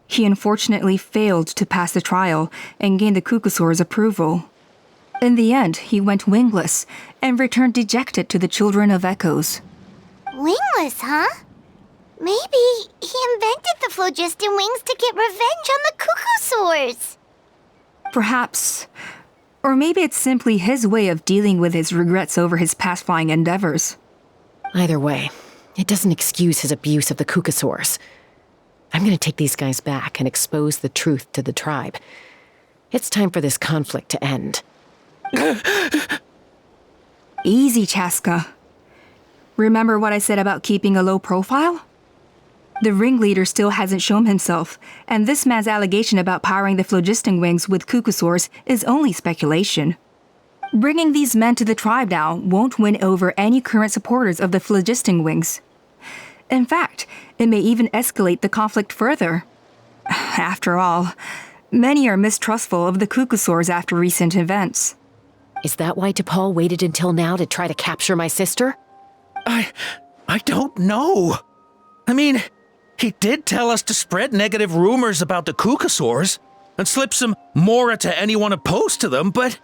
he unfortunately failed to pass the trial and gain the Kukasaur's approval. In the end, he went wingless and returned dejected to the Children of Echoes. Wingless, huh? Maybe he invented the phlogiston wings to get revenge on the Kukasaurs. Perhaps. Or maybe it's simply his way of dealing with his regrets over his past flying endeavors. Either way, it doesn't excuse his abuse of the Kukasaurs. I'm gonna take these guys back and expose the truth to the tribe. It's time for this conflict to end. Easy, Chaska. Remember what I said about keeping a low profile? The ringleader still hasn't shown himself, and this man's allegation about powering the phlogiston wings with cucosaurs is only speculation. Bringing these men to the tribe now won't win over any current supporters of the phlogiston wings. In fact, it may even escalate the conflict further. After all, many are mistrustful of the cucosaurs after recent events. Is that why T'Pol waited until now to try to capture my sister? I don't know. I mean, he did tell us to spread negative rumors about the cucosaurs and slip some mora to anyone opposed to them, but...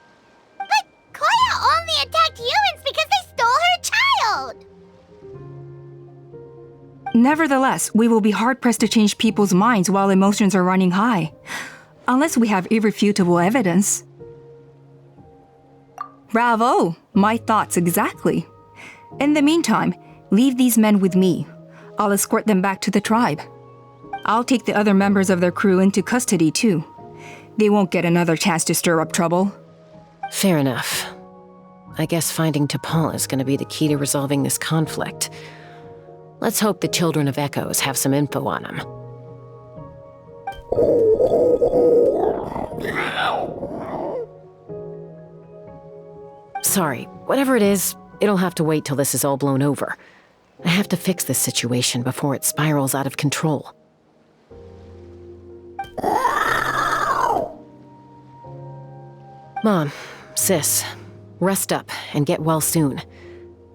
But Koya only attacked humans because they stole her child! Nevertheless, we will be hard-pressed to change people's minds while emotions are running high. Unless we have irrefutable evidence. Bravo! My thoughts exactly. In the meantime, leave these men with me. I'll escort them back to the tribe. I'll take the other members of their crew into custody too. They won't get another chance to stir up trouble. Fair enough. I guess finding T'Pol is going to be the key to resolving this conflict. Let's hope the Children of Echoes have some info on him. Sorry, whatever it is, it'll have to wait till this is all blown over. I have to fix this situation before it spirals out of control. Mom, sis, rest up and get well soon.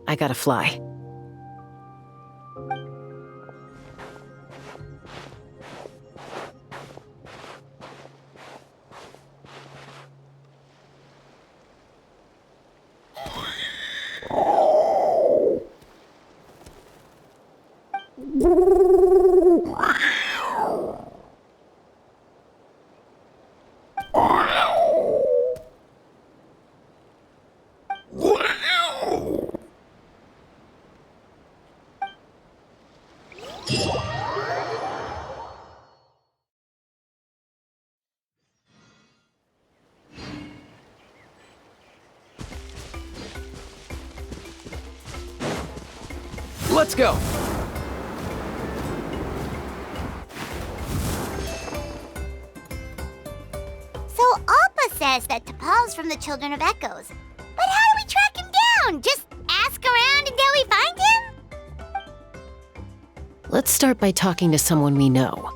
I gotta fly. Let's go! So Appa says that T'Pol's from the Children of Echoes. But how do we track him down? Just ask around until we find him? Let's start by talking to someone we know.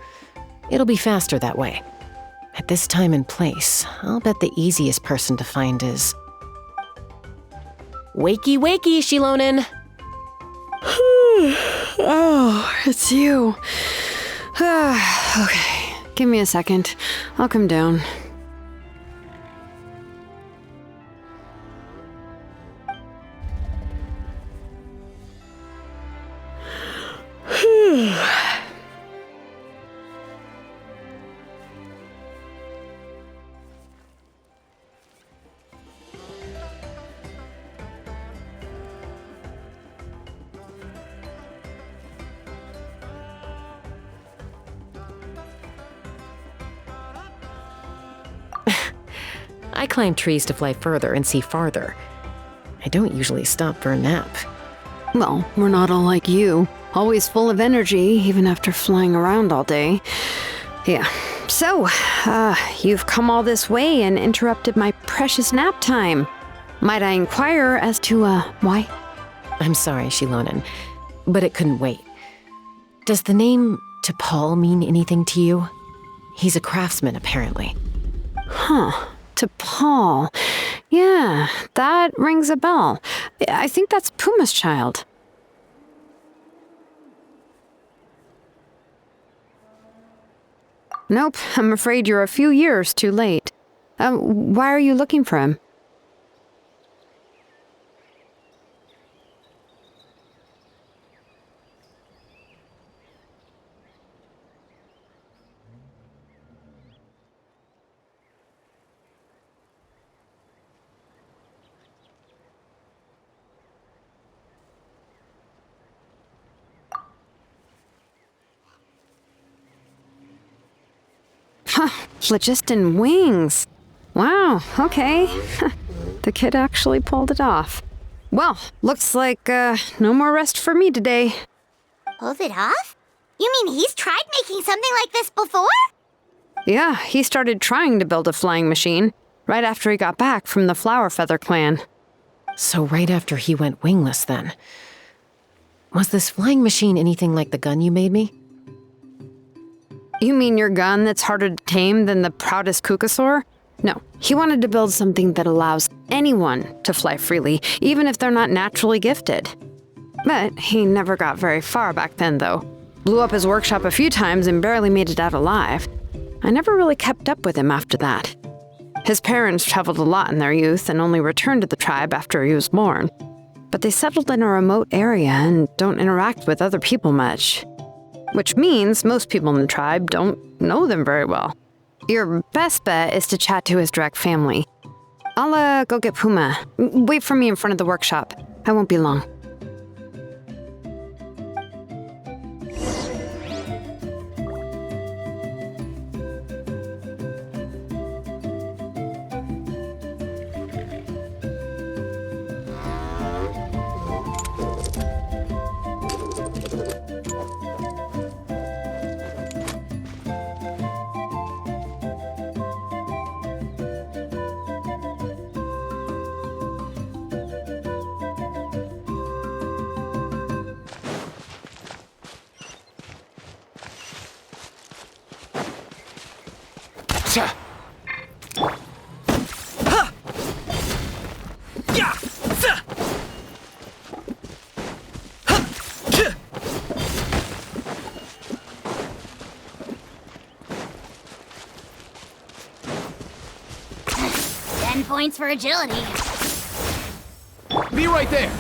It'll be faster that way. At this time and place, I'll bet the easiest person to find is... Wakey, wakey, Shilonen! Oh, it's you. Okay, give me a second. I'll come down. I climb trees to fly further and see farther. I don't usually stop for a nap. Well, we're not all like you. Always full of energy, even after flying around all day. Yeah. So, you've come all this way and interrupted my precious nap time. Might I inquire as to, why? I'm sorry, Shilonen, but it couldn't wait. Does the name T'Pol mean anything to you? He's a craftsman, apparently. Huh. T'Pol. Yeah, that rings a bell. I think that's Puma's child. Nope, I'm afraid you're a few years too late. Why are you looking for him? Huh, phlogiston wings. Wow, okay. The kid actually pulled it off. Well, looks like no more rest for me today. Pulled it off? You mean he's tried making something like this before? Yeah, he started trying to build a flying machine right after he got back from the Flower Feather clan. So right after he went wingless then. Was this flying machine anything like the gun you made me? You mean your gun that's harder to tame than the proudest Kukasaur? No, he wanted to build something that allows anyone to fly freely, even if they're not naturally gifted. But he never got very far back then, though. Blew up his workshop a few times and barely made it out alive. I never really kept up with him after that. His parents traveled a lot in their youth and only returned to the tribe after he was born. But they settled in a remote area and don't interact with other people much. Which means most people in the tribe don't know them very well. Your best bet is to chat to his direct family. I'll go get Puma. Wait for me in front of the workshop. I won't be long. Points for agility. Be right there.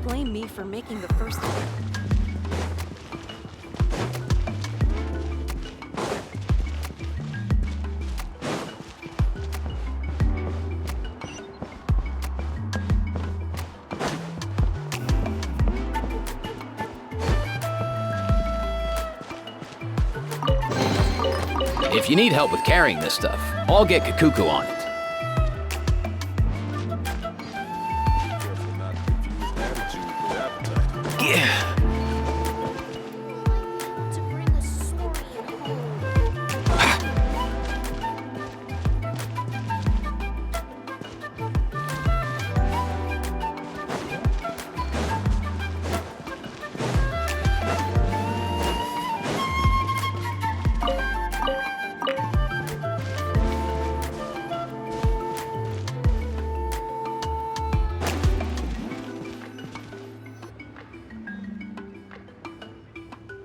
Blame me for making the first one. If you need help with carrying this stuff, I'll get Kakuku on it.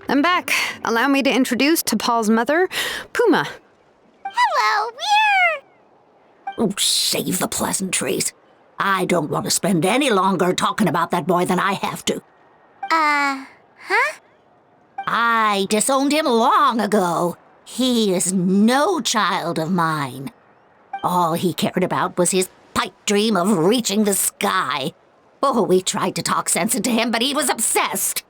I'm back. Allow me to introduce T'Pol's mother, Puma. Hello, we're... Oh, save the pleasantries. I don't want to spend any longer talking about that boy than I have to. Huh? I disowned him long ago. He is no child of mine. All he cared about was his pipe dream of reaching the sky. Oh, we tried to talk sense into him, but he was obsessed.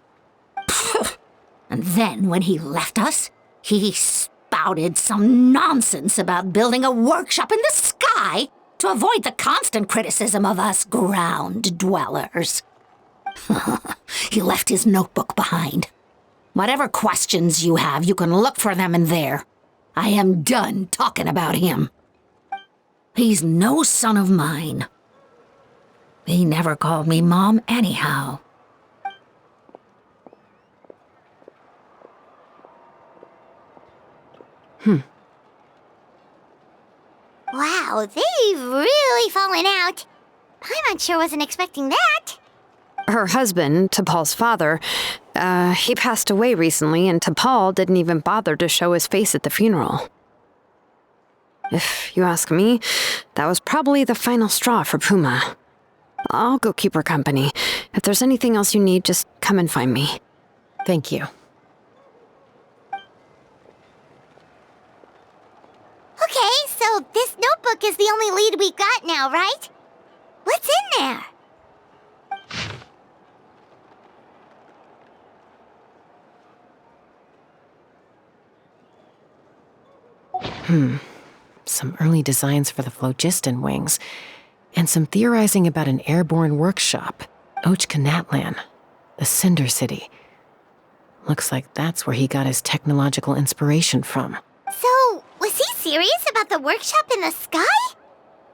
And then when he left us, he spouted some nonsense about building a workshop in the sky to avoid the constant criticism of us ground dwellers. He left his notebook behind. Whatever questions you have, you can look for them in there. I am done talking about him. He's no son of mine. He never called me Mom anyhow. Wow, they've really fallen out. Paimon sure wasn't expecting that. Her husband, T'Pol's father, he passed away recently, and T'Pol didn't even bother to show his face at the funeral. If you ask me, that was probably the final straw for Puma. I'll go keep her company. If there's anything else you need, just come and find me. Thank you. Okay, so this notebook is the only lead we got now, right? What's in there? Some early designs for the phlogiston wings, and some theorizing about an airborne workshop, Natlan, the Cinder City. Looks like that's where he got his technological inspiration from. So, was he serious about the workshop in the sky?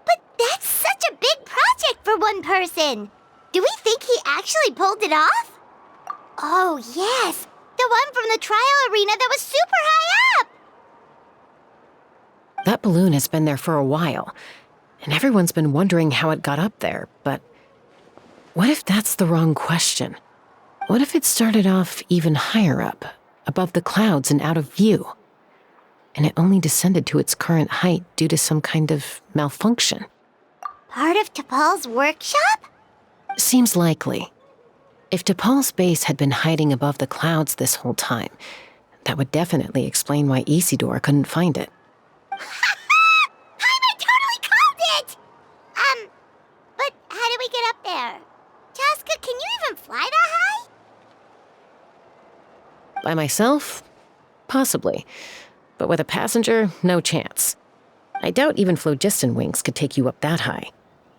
But that's such a big project for one person. Do we think he actually pulled it off? Oh, yes. The one from the trial arena that was super high up. That balloon has been there for a while, and everyone's been wondering how it got up there, but what if that's the wrong question? What if it started off even higher up, above the clouds and out of view, and it only descended to its current height due to some kind of malfunction? Part of T'Pol's workshop? Seems likely. If T'Pol's base had been hiding above the clouds this whole time, that would definitely explain why Isidore couldn't find it. I totally called it! But how do we get up there? Jaska, can you even fly that high? By myself? Possibly. But with a passenger, no chance. I doubt even phlogiston wings could take you up that high.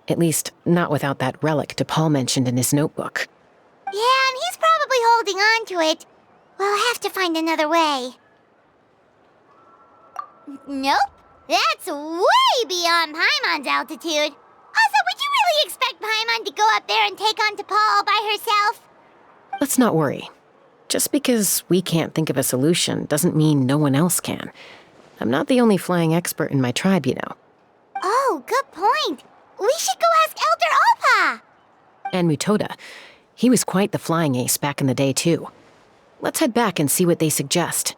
At least, not without that relic T'Pol mentioned in his notebook. Yeah, and he's probably holding on to it. We'll have to find another way. Nope. That's way beyond Paimon's altitude. Also, would you really expect Paimon to go up there and take on T'Pol all by herself? Let's not worry. Just because we can't think of a solution doesn't mean no one else can. I'm not the only flying expert in my tribe, you know. Oh, good point. We should go ask Elder Opa. And Mutoda. He was quite the flying ace back in the day, too. Let's head back and see what they suggest.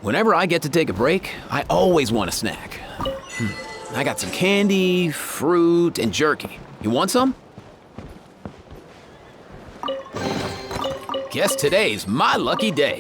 Whenever I get to take a break, I always want a snack. I got some candy, fruit, and jerky. You want some? Guess today's my lucky day.